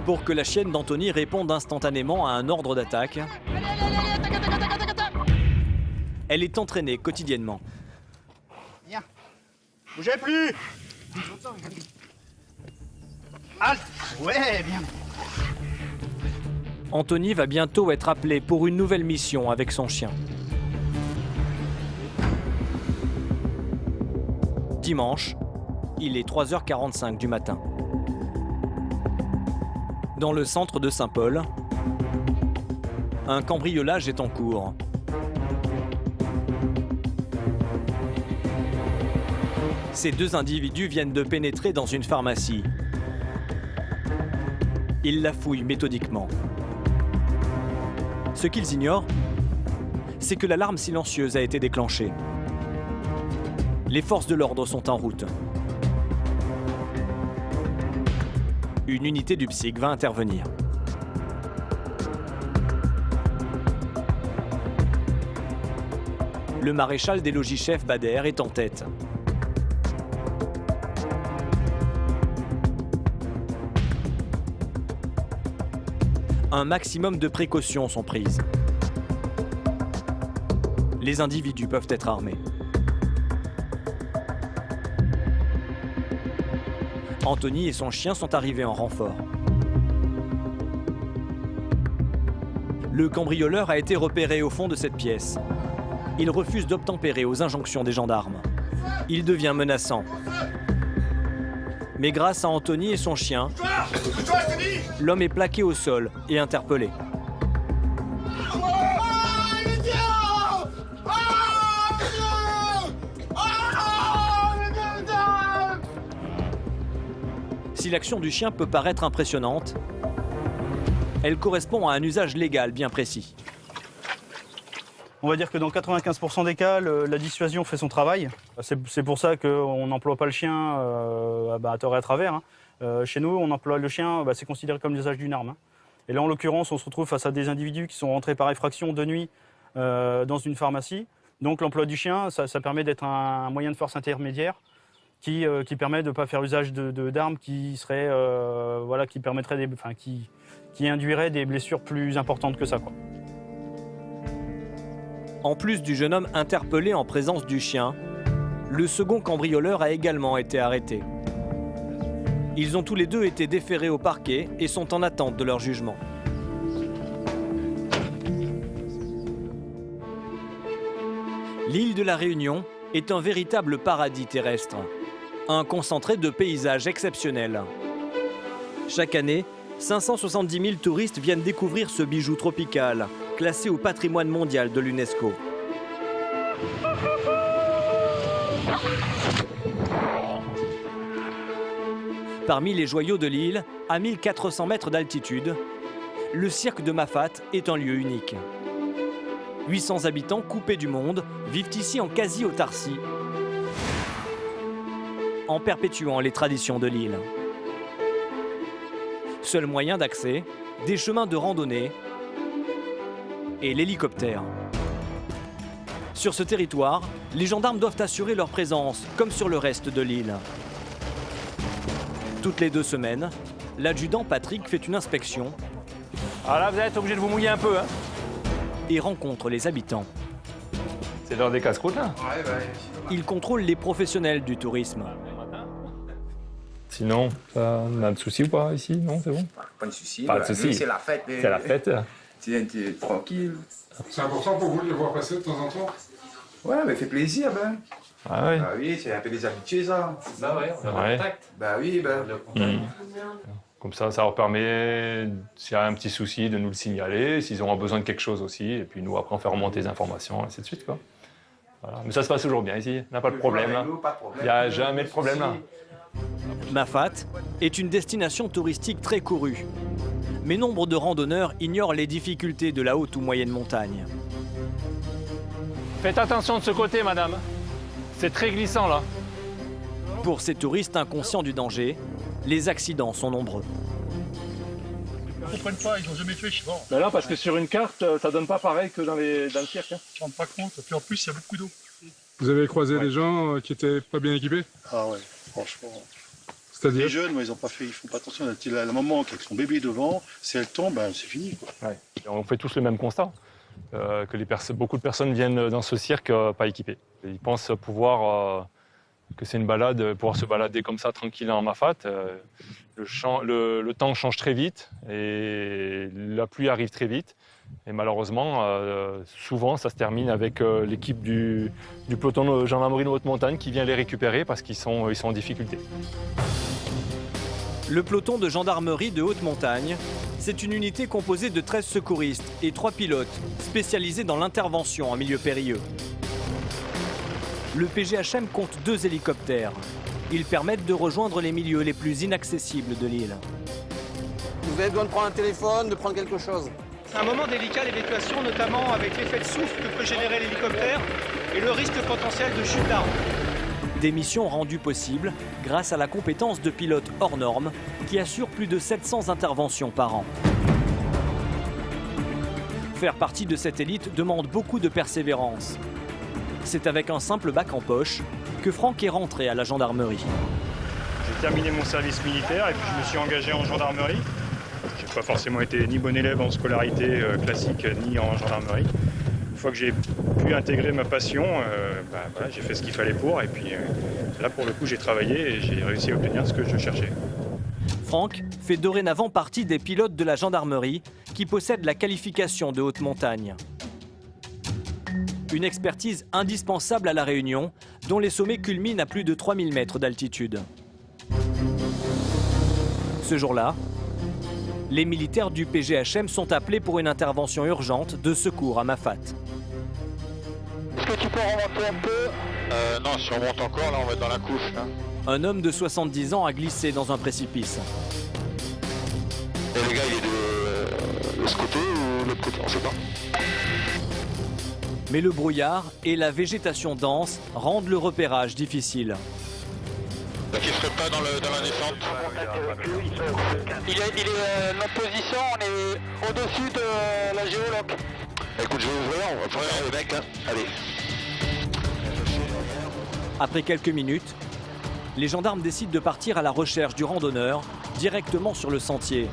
Pour que la chienne d'Anthony réponde instantanément à un ordre d'attaque, elle est entraînée quotidiennement. Viens. Bougez plus! Halte! Ouais, bien. Anthony va bientôt être appelé pour une nouvelle mission avec son chien. Dimanche, il est 3h45 du matin. Dans le centre de Saint-Paul, un cambriolage est en cours. Ces 2 individus viennent de pénétrer dans une pharmacie. Ils la fouillent méthodiquement. Ce qu'ils ignorent, c'est que l'alarme silencieuse a été déclenchée. Les forces de l'ordre sont en route. Une unité du PSIC va intervenir. Le maréchal des logis-chefs Bader est en tête. Un maximum de précautions sont prises. Les individus peuvent être armés. Anthony et son chien sont arrivés en renfort. Le cambrioleur a été repéré au fond de cette pièce. Il refuse d'obtempérer aux injonctions des gendarmes. Il devient menaçant. Mais grâce à Anthony et son chien, l'homme est plaqué au sol et interpellé. Si l'action du chien peut paraître impressionnante, elle correspond à un usage légal bien précis. On va dire que dans 95% des cas, la dissuasion fait son travail. C'est pour ça qu'on n'emploie pas le chien à tort et à travers, hein. Chez nous, on emploie le chien, c'est considéré comme l'usage d'une arme, hein. Et là, en l'occurrence, on se retrouve face à des individus qui sont rentrés par effraction de nuit dans une pharmacie. Donc l'emploi du chien, ça permet d'être un moyen de force intermédiaire qui permet de ne pas faire usage d'armes qui seraient, qui permettraient qui induiraient des blessures plus importantes que ça, quoi. En plus du jeune homme interpellé en présence du chien, le second cambrioleur a également été arrêté. Ils ont tous les 2 été déférés au parquet et sont en attente de leur jugement. L'île de la Réunion est un véritable paradis terrestre, un concentré de paysages exceptionnels. Chaque année, 570 000 touristes viennent découvrir ce bijou tropical, classé au patrimoine mondial de l'UNESCO. Parmi les joyaux de l'île, à 1400 mètres d'altitude, le cirque de Mafat est un lieu unique. 800 habitants coupés du monde vivent ici en quasi-autarcie, en perpétuant les traditions de l'île. Seul moyen d'accès, des chemins de randonnée et l'hélicoptère. Sur ce territoire, les gendarmes doivent assurer leur présence, comme sur le reste de l'île. Toutes les 2 semaines, l'adjudant Patrick fait une inspection. Ah là, vous êtes obligé de vous mouiller un peu, hein. Et rencontre les habitants. C'est l'heure des casse-croûtes, là. Il contrôle les professionnels du tourisme. Sinon, on a de soucis ou pas ici? Non, c'est bon? Pas de soucis. Pas de soucis. C'est la fête. C'est la fête. C'est tranquille. C'est important pour vous de les voir passer de temps en temps? Ouais, mais fait plaisir, ben. Ah oui? Bah oui, c'est un peu des habitués, ça. Bah ouais, on a Ouais. contact. Bah oui, ben. Comme ça leur permet, s'il y a un petit souci, de nous le signaler, s'ils ont besoin de quelque chose aussi. Et puis nous, après, on fait remonter les informations, et ainsi de suite, quoi. Voilà. Mais ça se passe toujours bien ici, on n'a pas de problème là. Il n'y a jamais de problème là. Mafat est une destination touristique très courue. Mais nombre de randonneurs ignorent les difficultés de la haute ou moyenne montagne. Faites attention de ce côté, madame. C'est très glissant là. Pour ces touristes inconscients du danger, les accidents sont nombreux. Ils ne comprennent pas, ils n'ont jamais fait, je sais pas. Ben non, parce que sur une carte, ça donne pas pareil que dans le cirque. Hein. Ils ne se rendent pas compte, et puis en plus, il y a beaucoup d'eau. Vous avez croisé des gens qui étaient pas bien équipés? Ah ouais, franchement. C'est-à-dire? Les jeunes, moi, ils font pas attention. La maman qui a son bébé devant, si elle tombe, ben, c'est fini, quoi. Ouais. On fait tous le même constat, que beaucoup de personnes viennent dans ce cirque pas équipées. Ils pensent pouvoir, que c'est une balade, pouvoir se balader comme ça, tranquille en Mafat. Le temps change très vite et la pluie arrive très vite. Et malheureusement, souvent, ça se termine avec l'équipe du peloton de gendarmerie de haute montagne qui vient les récupérer parce qu'ils sont en difficulté. Le peloton de gendarmerie de haute montagne, c'est une unité composée de 13 secouristes et 3 pilotes spécialisés dans l'intervention en milieu périlleux. Le PGHM compte 2 hélicoptères. Ils permettent de rejoindre les milieux les plus inaccessibles de l'île. Vous avez besoin de prendre un téléphone, de prendre quelque chose. C'est un moment délicat l'évacuation, notamment avec l'effet de souffle que peut générer l'hélicoptère et le risque potentiel de chute d'armes. Des missions rendues possibles grâce à la compétence de pilotes hors normes qui assurent plus de 700 interventions par an. Faire partie de cette élite demande beaucoup de persévérance. C'est avec un simple bac en poche que Franck est rentré à la gendarmerie. J'ai terminé mon service militaire et puis je me suis engagé en gendarmerie. J'ai pas forcément été ni bon élève en scolarité classique ni en gendarmerie. Une fois que j'ai pu intégrer ma passion, voilà, j'ai fait ce qu'il fallait pour. Et puis là, pour le coup, j'ai travaillé et j'ai réussi à obtenir ce que je cherchais. Franck fait dorénavant partie des pilotes de la gendarmerie qui possèdent la qualification de haute montagne. Une expertise indispensable à La Réunion, dont les sommets culminent à plus de 3000 mètres d'altitude. Ce jour-là, les militaires du PGHM sont appelés pour une intervention urgente de secours à Mafat. Est-ce que tu peux remonter un peu? Non, si on monte encore, là on va être dans la couche. Là. Un homme de 70 ans a glissé dans un précipice. Et le gars il est de ce côté ou de l'autre côté? On sait pas. Mais le brouillard et la végétation dense rendent le repérage difficile. Donc il ne serait pas dans la descente. Il est notre position, on est au-dessus de la géologue. Écoute, je vais ouvrir, on va prendre le mec, hein. Allez. Après quelques minutes, les gendarmes décident de partir à la recherche du randonneur directement sur le sentier.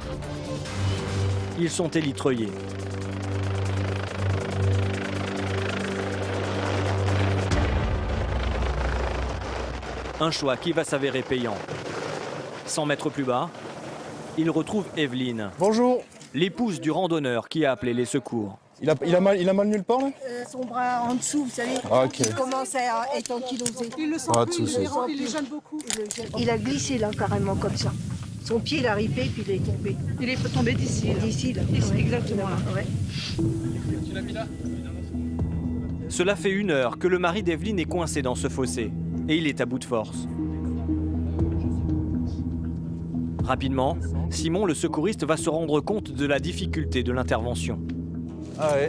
Ils sont élitreillés. Un choix qui va s'avérer payant. 100 mètres plus bas, il retrouve Evelyne. Bonjour. L'épouse du randonneur qui a appelé les secours. Il a mal nulle part là? Son bras en dessous, vous savez, il commence à être ankylosé. Il le sent plus, il les gêne beaucoup. Il a glissé là carrément comme ça. Son pied il a ripé puis il est tombé. Il est tombé d'ici. D'ici là. Ouais. Exactement là. Ouais. Tu l'as mis là? Cela fait 1 heure que le mari d'Evelyne est coincé dans ce fossé. Et il est à bout de force. Rapidement, Simon, le secouriste, va se rendre compte de la difficulté de l'intervention. Ah ouais.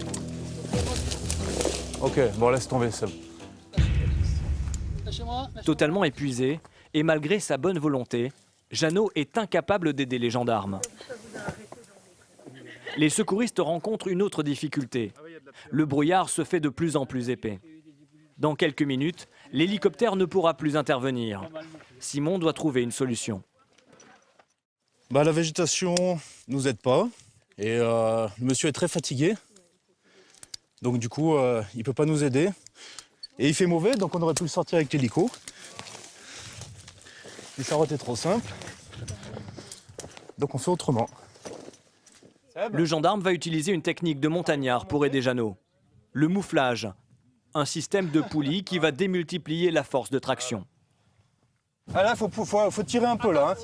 Ok, bon laisse tomber, c'est bon. Totalement épuisé, et malgré sa bonne volonté, Jeannot est incapable d'aider les gendarmes. Les secouristes rencontrent une autre difficulté. Le brouillard se fait de plus en plus épais. Dans quelques minutes, l'hélicoptère ne pourra plus intervenir. Simon doit trouver une solution. La végétation nous aide pas et le monsieur est très fatigué. Donc du coup, il peut pas nous aider. Et il fait mauvais, donc on aurait pu le sortir avec l'hélico. Mais ça aurait été trop simple. Donc on fait autrement. Le gendarme va utiliser une technique de montagnard pour aider Jeannot. Le mouflage. Un système de poulies qui va démultiplier la force de traction. Ah là, faut tirer un peu là. Hein.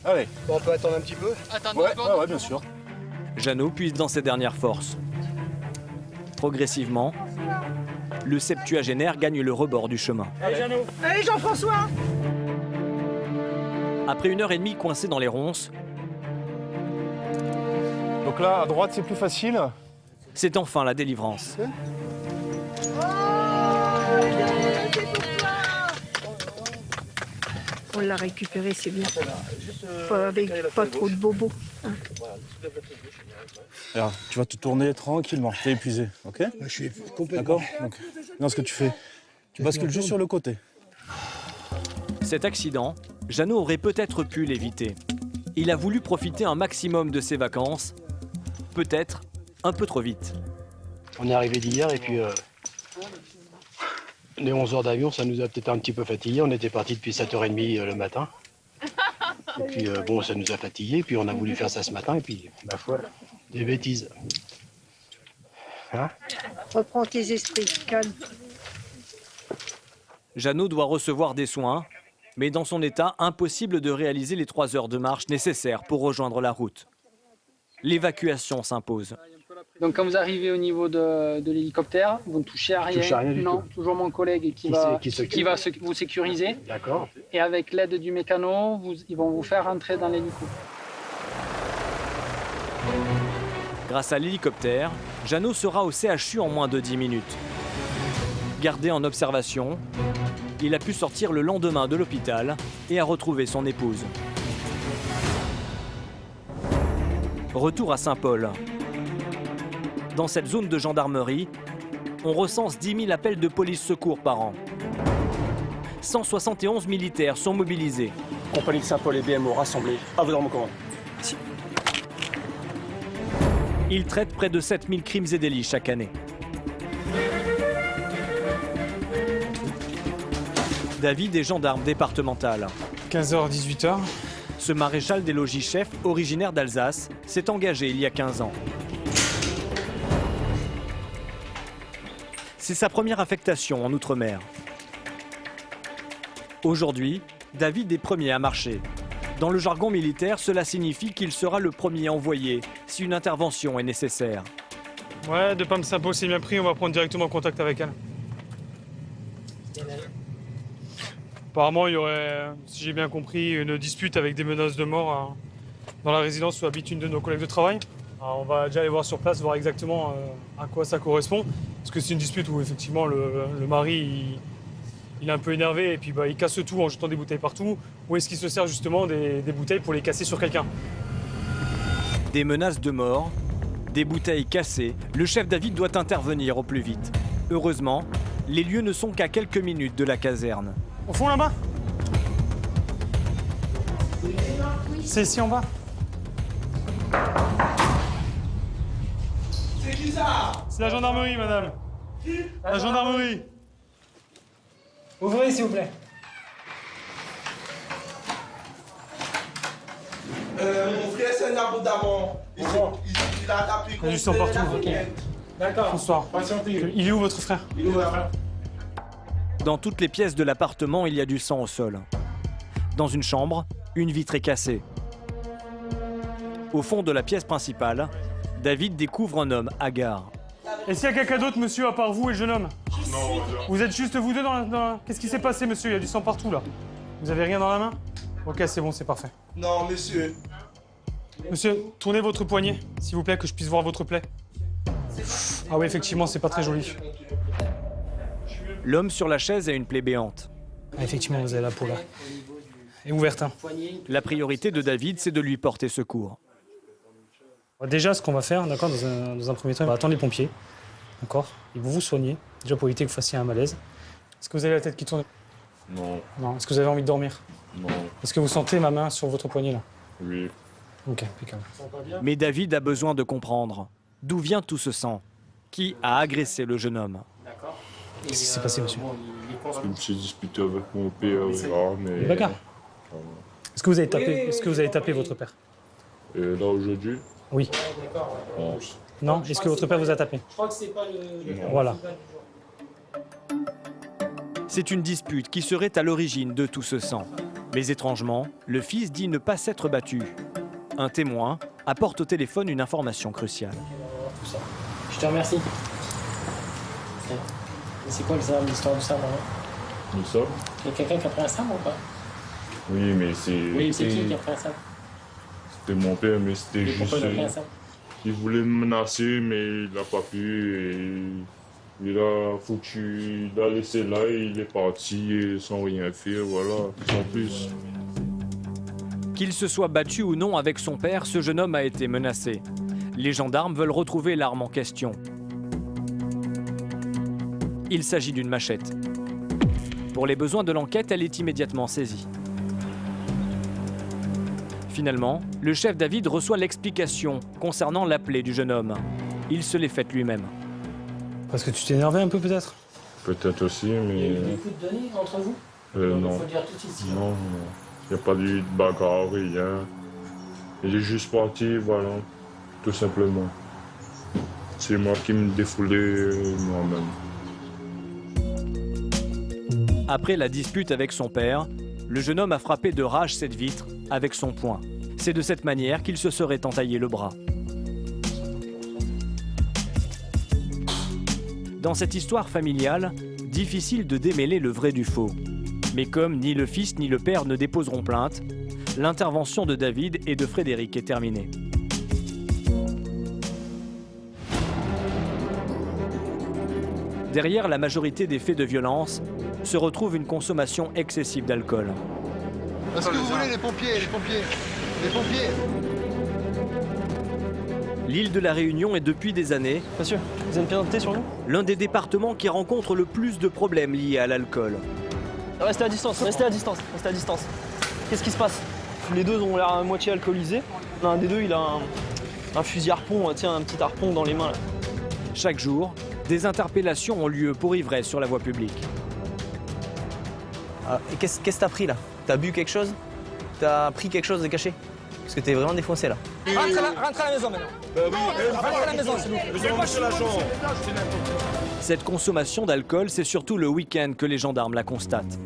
Allez. Bon, on peut attendre un petit peu? Ouais, bien sûr. Jeannot puise dans ses dernières forces. Progressivement, le septuagénaire gagne le rebord du chemin. Allez, Jeannot. Allez, Jean-François! Après 1h30 coincé dans les ronces, donc là, à droite, c'est plus facile. C'est enfin la délivrance. On l'a récupéré, c'est bien. Avec pas trop de bobos. Hein. Alors, tu vas te tourner tranquillement, t'es épuisé, ok? Je suis complètement... D'accord. Non, ce que tu fais, tu bascules juste sur le côté. Cet accident, Jeannot aurait peut-être pu l'éviter. Il a voulu profiter un maximum de ses vacances, peut-être un peu trop vite. On est arrivé d'hier et puis les 11 heures d'avion, ça nous a peut-être un petit peu fatigué. On était parti depuis 7h30 le matin. Et puis bon, ça nous a fatigué. Puis on a voulu faire ça ce matin et puis, ma foi, des bêtises. Hein? Reprends tes esprits, calme. Jeannot doit recevoir des soins, mais dans son état, impossible de réaliser les 3 heures de marche nécessaires pour rejoindre la route. L'évacuation s'impose. Donc quand vous arrivez au niveau de l'hélicoptère, vous ne touchez à rien. Touchez à rien du non, tout. toujours mon collègue qui va vous sécuriser. D'accord. Et avec l'aide du mécano, ils vont vous faire rentrer dans l'hélico. Grâce à l'hélicoptère, Jeannot sera au CHU en moins de 10 minutes. Gardé en observation, il a pu sortir le lendemain de l'hôpital et a retrouvé son épouse. Retour à Saint-Paul. Dans cette zone de gendarmerie, on recense 10 000 appels de police secours par an. 171 militaires sont mobilisés. Compagnie de Saint-Paul et BMO rassemblés. À votre commande. Merci. Ils traitent près de 7000 crimes et délits chaque année. David est gendarme départemental. 15h, 18h. Ce maréchal des logis chefs, originaire d'Alsace, s'est engagé il y a 15 ans. C'est sa première affectation en Outre-mer. Aujourd'hui, David est premier à marcher. Dans le jargon militaire, cela signifie qu'il sera le premier envoyé si une intervention est nécessaire. Ouais, de Pam Saint-Paul, c'est bien pris, on va prendre directement contact avec elle. Apparemment, il y aurait, si j'ai bien compris, une dispute avec des menaces de mort dans la résidence où habite une de nos collègues de travail. Alors, on va déjà aller voir sur place, voir exactement à quoi ça correspond. Parce que c'est une dispute où effectivement le mari il est un peu énervé et puis il casse tout en jetant des bouteilles partout. Ou est-ce qu'il se sert justement des bouteilles pour les casser sur quelqu'un? Des menaces de mort, des bouteilles cassées, le chef David doit intervenir au plus vite. Heureusement, les lieux ne sont qu'à quelques minutes de la caserne. Au fond là-bas? C'est ici en bas. C'est qui ça? C'est la gendarmerie, madame. Qui? La gendarmerie. Ouvrez, s'il vous plaît. Mon frère, c'est un abondamment. Il a tapé Il y a du sang partout. D'accord. Bonsoir. Il est où votre frère? Il est où, frère? Dans toutes les pièces de l'appartement, il y a du sang au sol. Dans une chambre, une vitre est cassée. Au fond de la pièce principale, David découvre un homme hagard. Est-ce qu'il y a quelqu'un d'autre, monsieur, à part vous et le jeune homme? Non. Vous êtes juste vous deux dans... Qu'est-ce qui s'est passé, monsieur? Il y a du sang partout, là. Vous avez rien dans la main? Ok, c'est bon, c'est parfait. Non, monsieur. Monsieur, tournez votre poignet, s'il vous plaît, que je puisse voir votre plaie. Ah oui, effectivement, c'est pas très joli. L'homme sur la chaise a une plaie béante. Ah, effectivement, vous avez la peau, là. Et ouverte, hein. La priorité de David, c'est de lui porter secours. Déjà, ce qu'on va faire, d'accord, dans un premier temps, on va attendre les pompiers, d'accord? Ils vont vous soigner, déjà pour éviter que vous fassiez un malaise. Est-ce que vous avez la tête qui tourne? Non. Non. Est-ce que vous avez envie de dormir? Non. Est-ce que vous sentez ma main sur votre poignet, là? Oui. Ok, impeccable. Mais David a besoin de comprendre. D'où vient tout ce sang? Qui a agressé le jeune homme? Qu'est-ce qui s'est passé, monsieur? Je me suis disputé avec mon père, mais... Une bagarre? Est-ce que vous avez tapé votre père? Là, aujourd'hui? Oui. Non. Non? Est-ce que votre père vous a tapé? Je crois que c'est pas le... Voilà. C'est une dispute qui serait à l'origine de tout ce sang. Mais étrangement, le fils dit ne pas s'être battu. Un témoin apporte au téléphone une information cruciale. Je te remercie. C'est quoi l'histoire du sabre? Le sabre? Il y a quelqu'un qui a pris un sabre ou pas? Oui, mais c'est... Oui, c'est qui a pris un sabre? C'était mon père, mais c'était juste... Pourquoi il a pris un sabre? Il voulait me menacer, mais il n'a pas pu. Et il a foutu... Il a laissé là et il est parti et sans rien faire, voilà, sans plus. Qu'il se soit battu ou non avec son père, ce jeune homme a été menacé. Les gendarmes veulent retrouver l'arme en question. Il s'agit d'une machette. Pour les besoins de l'enquête, elle est immédiatement saisie. Finalement, le chef David reçoit l'explication concernant la plaie du jeune homme. Il se l'est faite lui-même. Parce que tu t'es énervé un peu peut-être? Peut-être aussi, mais... Il y a eu des coups de donnés entre vous? Non. Il faut dire tout ici. Non, il n'y a pas eu de bagarre, rien. Il est juste parti, voilà, tout simplement. C'est moi qui me défoulais moi-même. Après la dispute avec son père, le jeune homme a frappé de rage cette vitre avec son poing. C'est de cette manière qu'il se serait entaillé le bras. Dans cette histoire familiale, difficile de démêler le vrai du faux. Mais comme ni le fils ni le père ne déposeront plainte, l'intervention de David et de Frédéric est terminée. Derrière la majorité des faits de violence se retrouve une consommation excessive d'alcool. Est-ce que vous voulez les pompiers? Les pompiers? Les pompiers? L'île de la Réunion est depuis des années, monsieur, vous avez une pièce d'identité sur vous? L'un des départements qui rencontre le plus de problèmes liés à l'alcool. Restez à distance, restez à distance, restez à distance. Qu'est-ce qui se passe? Les deux ont l'air à moitié alcoolisés. L'un des deux, il a un fusil harpon, tiens, un petit harpon dans les mains là. Chaque jour, des interpellations ont lieu pour ivresse sur la voie publique. Ah, qu'est-ce que t'as pris là? T'as bu quelque chose? T'as pris quelque chose de caché? Parce que t'es vraiment défoncé là. Rentre à la maison maintenant. Bah oui, rentre à la maison s'il vous plaît. Cette consommation d'alcool, c'est surtout le week-end que les gendarmes la constatent.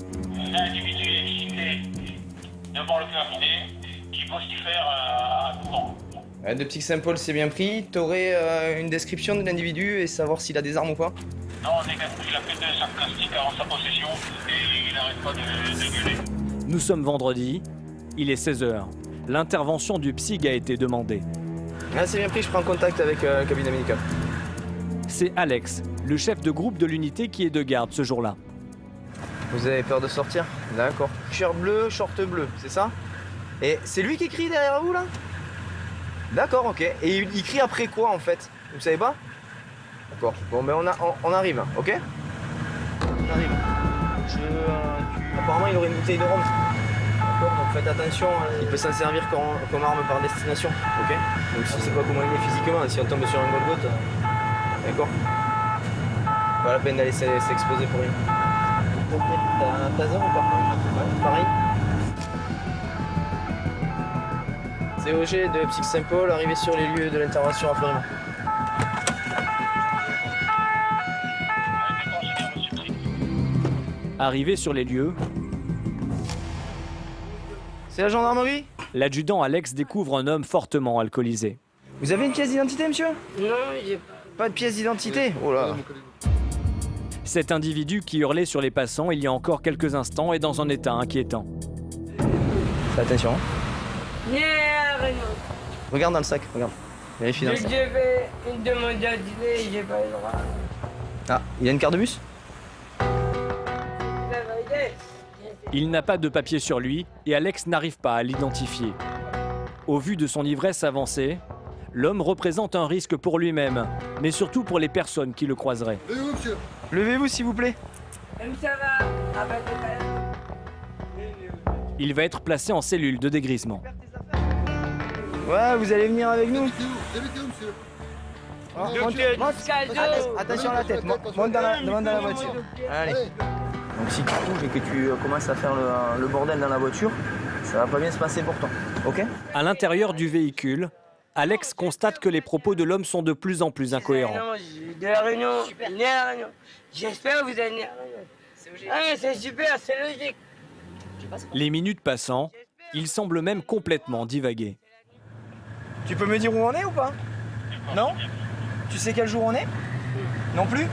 L'individu est cité devant le cabinet qui vocifère à courant. De Psych Saint-Paul, c'est bien pris. T'aurais une description de l'individu et savoir s'il a des armes ou pas? Non, négatif, il a fait 2 sacs plastiques en sa possession et il n'arrête pas de gueuler. Nous sommes vendredi, il est 16h. L'intervention du psy a été demandée. Ah, c'est bien pris, je prends contact avec le cabinet médical. C'est Alex, le chef de groupe de l'unité qui est de garde ce jour-là. Vous avez peur de sortir? D'accord. Shirt bleu, short bleu, c'est ça? Et c'est lui qui crie derrière vous là? D'accord, ok. Et il crie après quoi en fait? Vous savez pas? D'accord. Bon ben on arrive, ok? On arrive. Apparemment il aurait une bouteille de rhum. D'accord, donc faites attention, il peut s'en servir comme arme par destination, ok? Donc si c'est pas comment il est physiquement, si on tombe sur un Golgoth, d'accord? Pas la peine d'aller s'exposer pour rien. T'as un taser ou pas? Ouais, pareil. C'est Roger de Psych Saint-Paul, arrivé sur les lieux de l'intervention à Fleurimont. Arrivé sur les lieux, c'est la gendarmerie? L'adjudant Alex découvre un homme fortement alcoolisé. Vous avez une pièce d'identité, monsieur? Non, j'ai pas de pièce d'identité? Oh là. Cet individu qui hurlait sur les passants il y a encore quelques instants est dans un état inquiétant. Fais attention. Regarde dans le sac, regarde. Vérifie dans le sac. Je vais demander à dîner, j'ai pas le droit. Ah, il y a une carte de bus? Il n'a pas de papier sur lui et Alex n'arrive pas à l'identifier. Au vu de son ivresse avancée, l'homme représente un risque pour lui-même, mais surtout pour les personnes qui le croiseraient. Levez-vous, monsieur. Levez-vous, s'il vous plaît. Ça va. Il va être placé en cellule de dégrisement. Ouais, vous allez venir avec nous. Débutez-vous, monsieur. Attention à la tête, monte dans la voiture. Allez. Donc si tu bouges et que tu commences à faire le bordel dans la voiture, ça va pas bien se passer pour toi, ok? À l'intérieur du véhicule, Alex constate que les propos de l'homme sont de plus en plus incohérents. De la Réunion, né à la Réunion. J'espère que vous allez né à la Réunion. C'est super, c'est logique. Les minutes passant, il semble même complètement divaguer. Tu peux me dire où on est ou pas? Non? Tu sais quel jour on est? Non plus?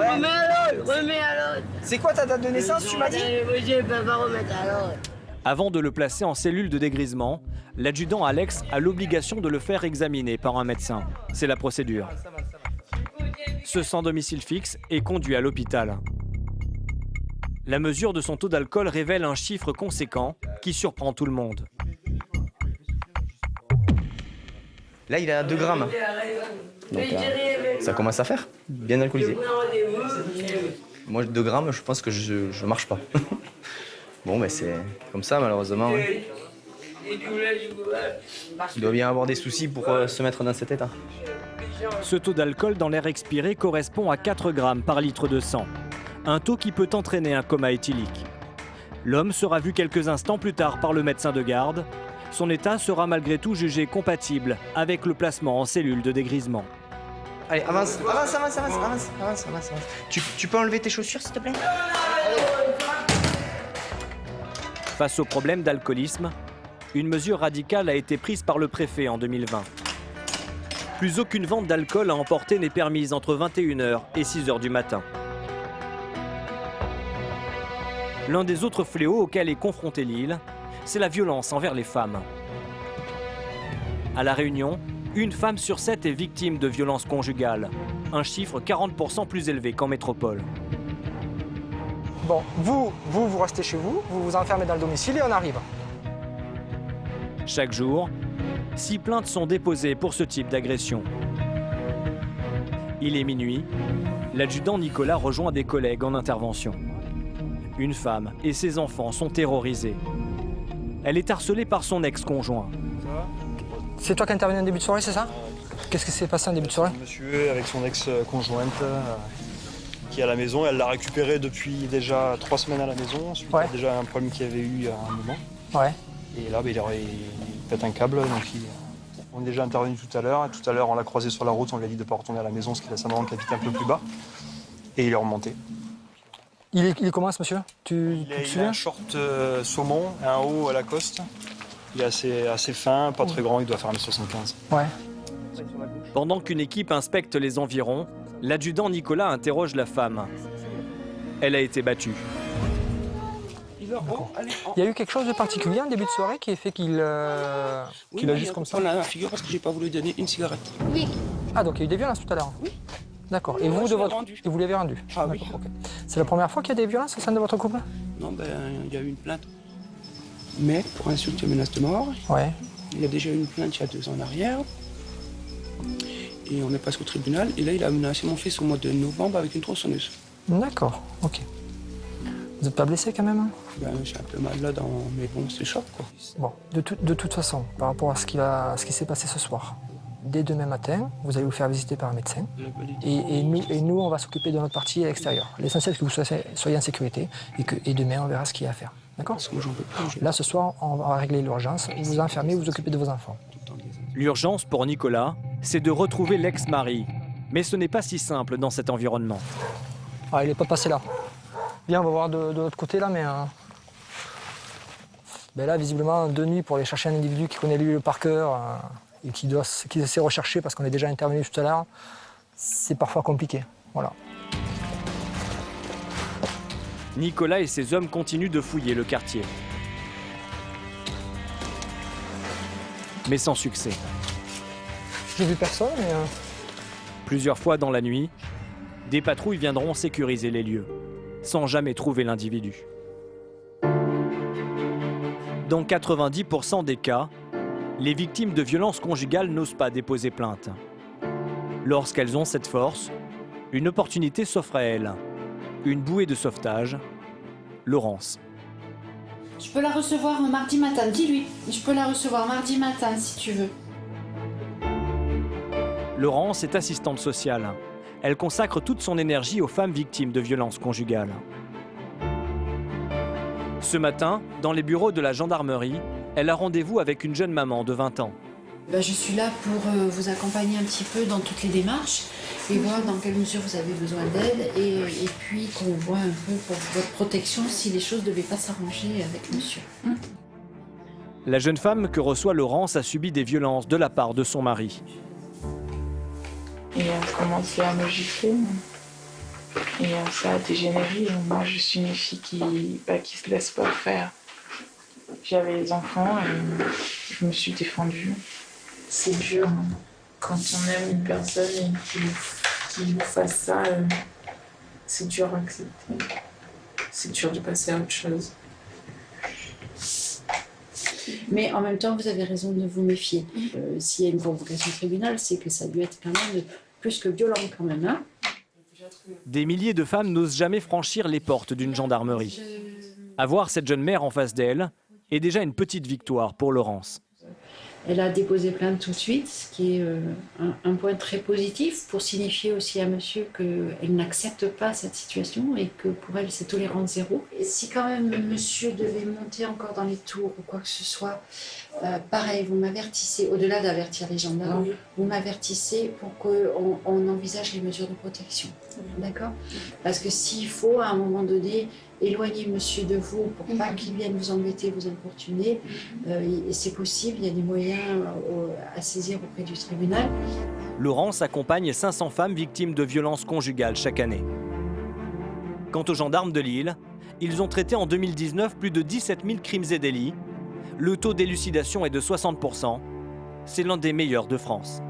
Remets à l'autre. C'est quoi ta date de naissance, tu m'as dit? Je peux pas remettre à l'autre. Avant de le placer en cellule de dégrisement, l'adjudant Alex a l'obligation de le faire examiner par un médecin. C'est la procédure. Ce sans domicile fixe est conduit à l'hôpital. La mesure de son taux d'alcool révèle un chiffre conséquent qui surprend tout le monde. Là, il est à 2 grammes. Donc, ça commence à faire. Bien alcoolisé. Moi, 2 grammes, je pense que je marche pas. Bon, ben c'est comme ça, malheureusement. Ouais. Il doit bien avoir des soucis pour se mettre dans cet état. Ce taux d'alcool dans l'air expiré correspond à 4 grammes par litre de sang. Un taux qui peut entraîner un coma éthylique. L'homme sera vu quelques instants plus tard par le médecin de garde. Son état sera malgré tout jugé compatible avec le placement en cellule de dégrisement. Allez, avance. Tu peux enlever tes chaussures, s'il te plaît? Face au problème d'alcoolisme, une mesure radicale a été prise par le préfet en 2020. Plus aucune vente d'alcool à emporter n'est permise entre 21h et 6h du matin. L'un des autres fléaux auxquels est confrontée l'île, c'est la violence envers les femmes. À La Réunion, une femme sur 7 est victime de violences conjugales, un chiffre 40% plus élevé qu'en métropole. Bon, vous restez chez vous, vous vous enfermez dans le domicile et on arrive. Chaque jour, 6 plaintes sont déposées pour ce type d'agression. Il est minuit, l'adjudant Nicolas rejoint des collègues en intervention. Une femme et ses enfants sont terrorisés. Elle est harcelée par son ex-conjoint. C'est toi qui intervenu en début de soirée, c'est ça? Qu'est-ce qui s'est passé en début de soirée? Monsieur avec son ex-conjointe qui est à la maison, elle l'a récupéré depuis déjà 3 semaines à la maison, suite à déjà un problème qu'il y avait eu à un moment. Ouais. Et là, il pète un câble, donc on est déjà intervenu tout à l'heure. Tout à l'heure, on l'a croisé sur la route, on lui a dit de ne pas retourner à la maison, parce qu'il a sa maman qui habite un peu plus bas. Et il est remonté. Il est comment ce monsieur? Tu te souviens? Il a un short saumon, un haut à Lacoste. Il est assez fin, pas très grand, il doit faire 1m75. Ouais. Pendant qu'une équipe inspecte les environs, l'adjudant Nicolas interroge la femme. Elle a été battue. Il y a eu quelque chose de particulier en début de soirée qui a fait qu'il a juste comme ça? On a la figure parce que j'ai pas voulu donner une cigarette. Oui. Ah, donc il y a eu des violences tout à l'heure? Oui. D'accord. Et vous, et vous l'avez rendu? Ah oui. Okay. C'est la première fois qu'il y a des violences au sein de votre couple? Non, il y a eu une plainte. Mais pour insulte et menace de mort. Ouais. Il y a déjà eu une plainte il y a 2 ans en arrière. Et on est passé au tribunal. Et là, il a menacé mon fils au mois de novembre avec une tronçonneuse. D'accord, ok. Vous n'êtes pas blessé quand même? J'ai un peu mal là, mais bon, c'est le choc, quoi. Bon, de toute façon, par rapport à ce qui s'est passé ce soir, dès demain matin, vous allez vous faire visiter par un médecin. Et nous, on va s'occuper de notre partie à l'extérieur. L'essentiel, c'est que vous soyez en sécurité et demain, on verra ce qu'il y a à faire. D'accord? Là, ce soir, on va régler l'urgence. Vous vous enfermez, vous vous occupez de vos enfants. L'urgence pour Nicolas, c'est de retrouver l'ex-mari. Mais ce n'est pas si simple dans cet environnement. Ah, il n'est pas passé là. Bien, on va voir de l'autre côté là, mais... là, visiblement, de nuit, pour aller chercher un individu qui connaît lui le par cœur et qui sait rechercher parce qu'on est déjà intervenu tout à l'heure, c'est parfois compliqué. Voilà. Nicolas et ses hommes continuent de fouiller le quartier. Mais sans succès. J'ai vu personne, mais... Plusieurs fois dans la nuit, des patrouilles viendront sécuriser les lieux, sans jamais trouver l'individu. Dans 90% des cas, les victimes de violences conjugales n'osent pas déposer plainte. Lorsqu'elles ont cette force, une opportunité s'offre à elles. Une bouée de sauvetage, Laurence. Je peux la recevoir mardi matin, dis-lui. Je peux la recevoir mardi matin si tu veux. Laurence est assistante sociale. Elle consacre toute son énergie aux femmes victimes de violences conjugales. Ce matin, dans les bureaux de la gendarmerie, elle a rendez-vous avec une jeune maman de 20 ans. Je suis là pour vous accompagner un petit peu dans toutes les démarches et voir dans quelle mesure vous avez besoin d'aide et puis qu'on voit un peu pour votre protection si les choses ne devaient pas s'arranger avec monsieur. La jeune femme que reçoit Laurence a subi des violences de la part de son mari. Et elle a commencé à me gifler. Et ça a dégénéré. Et moi, je suis une fille qui se laisse pas faire. J'avais les enfants et je me suis défendue. C'est dur quand on aime une personne et qu'il vous fasse ça. C'est dur à accepter. C'est dur de passer à autre chose. Mais en même temps, vous avez raison de vous méfier. S'il y a une convocation tribunal, c'est que ça a dû être quand même plus que violent quand même. Hein. Des milliers de femmes n'osent jamais franchir les portes d'une gendarmerie. Avoir cette jeune mère en face d'elle est déjà une petite victoire pour Laurence. Elle a déposé plainte tout de suite, ce qui est un point très positif pour signifier aussi à monsieur qu'elle n'accepte pas cette situation et que pour elle c'est tolérance zéro. Et si quand même monsieur devait monter encore dans les tours ou quoi que ce soit, pareil, vous m'avertissez, au-delà d'avertir les gendarmes, vous m'avertissez pour qu'on envisage les mesures de protection. D'accord? Parce que s'il faut à un moment donné éloigner monsieur de vous pour pas qu'il vienne vous embêter, vous importuner, c'est possible, il y a des moyens à saisir auprès du tribunal. Laurence accompagne 500 femmes victimes de violences conjugales chaque année. Quant aux gendarmes de Lille, ils ont traité en 2019 plus de 17 000 crimes et délits. Le taux d'élucidation est de 60%. C'est l'un des meilleurs de France.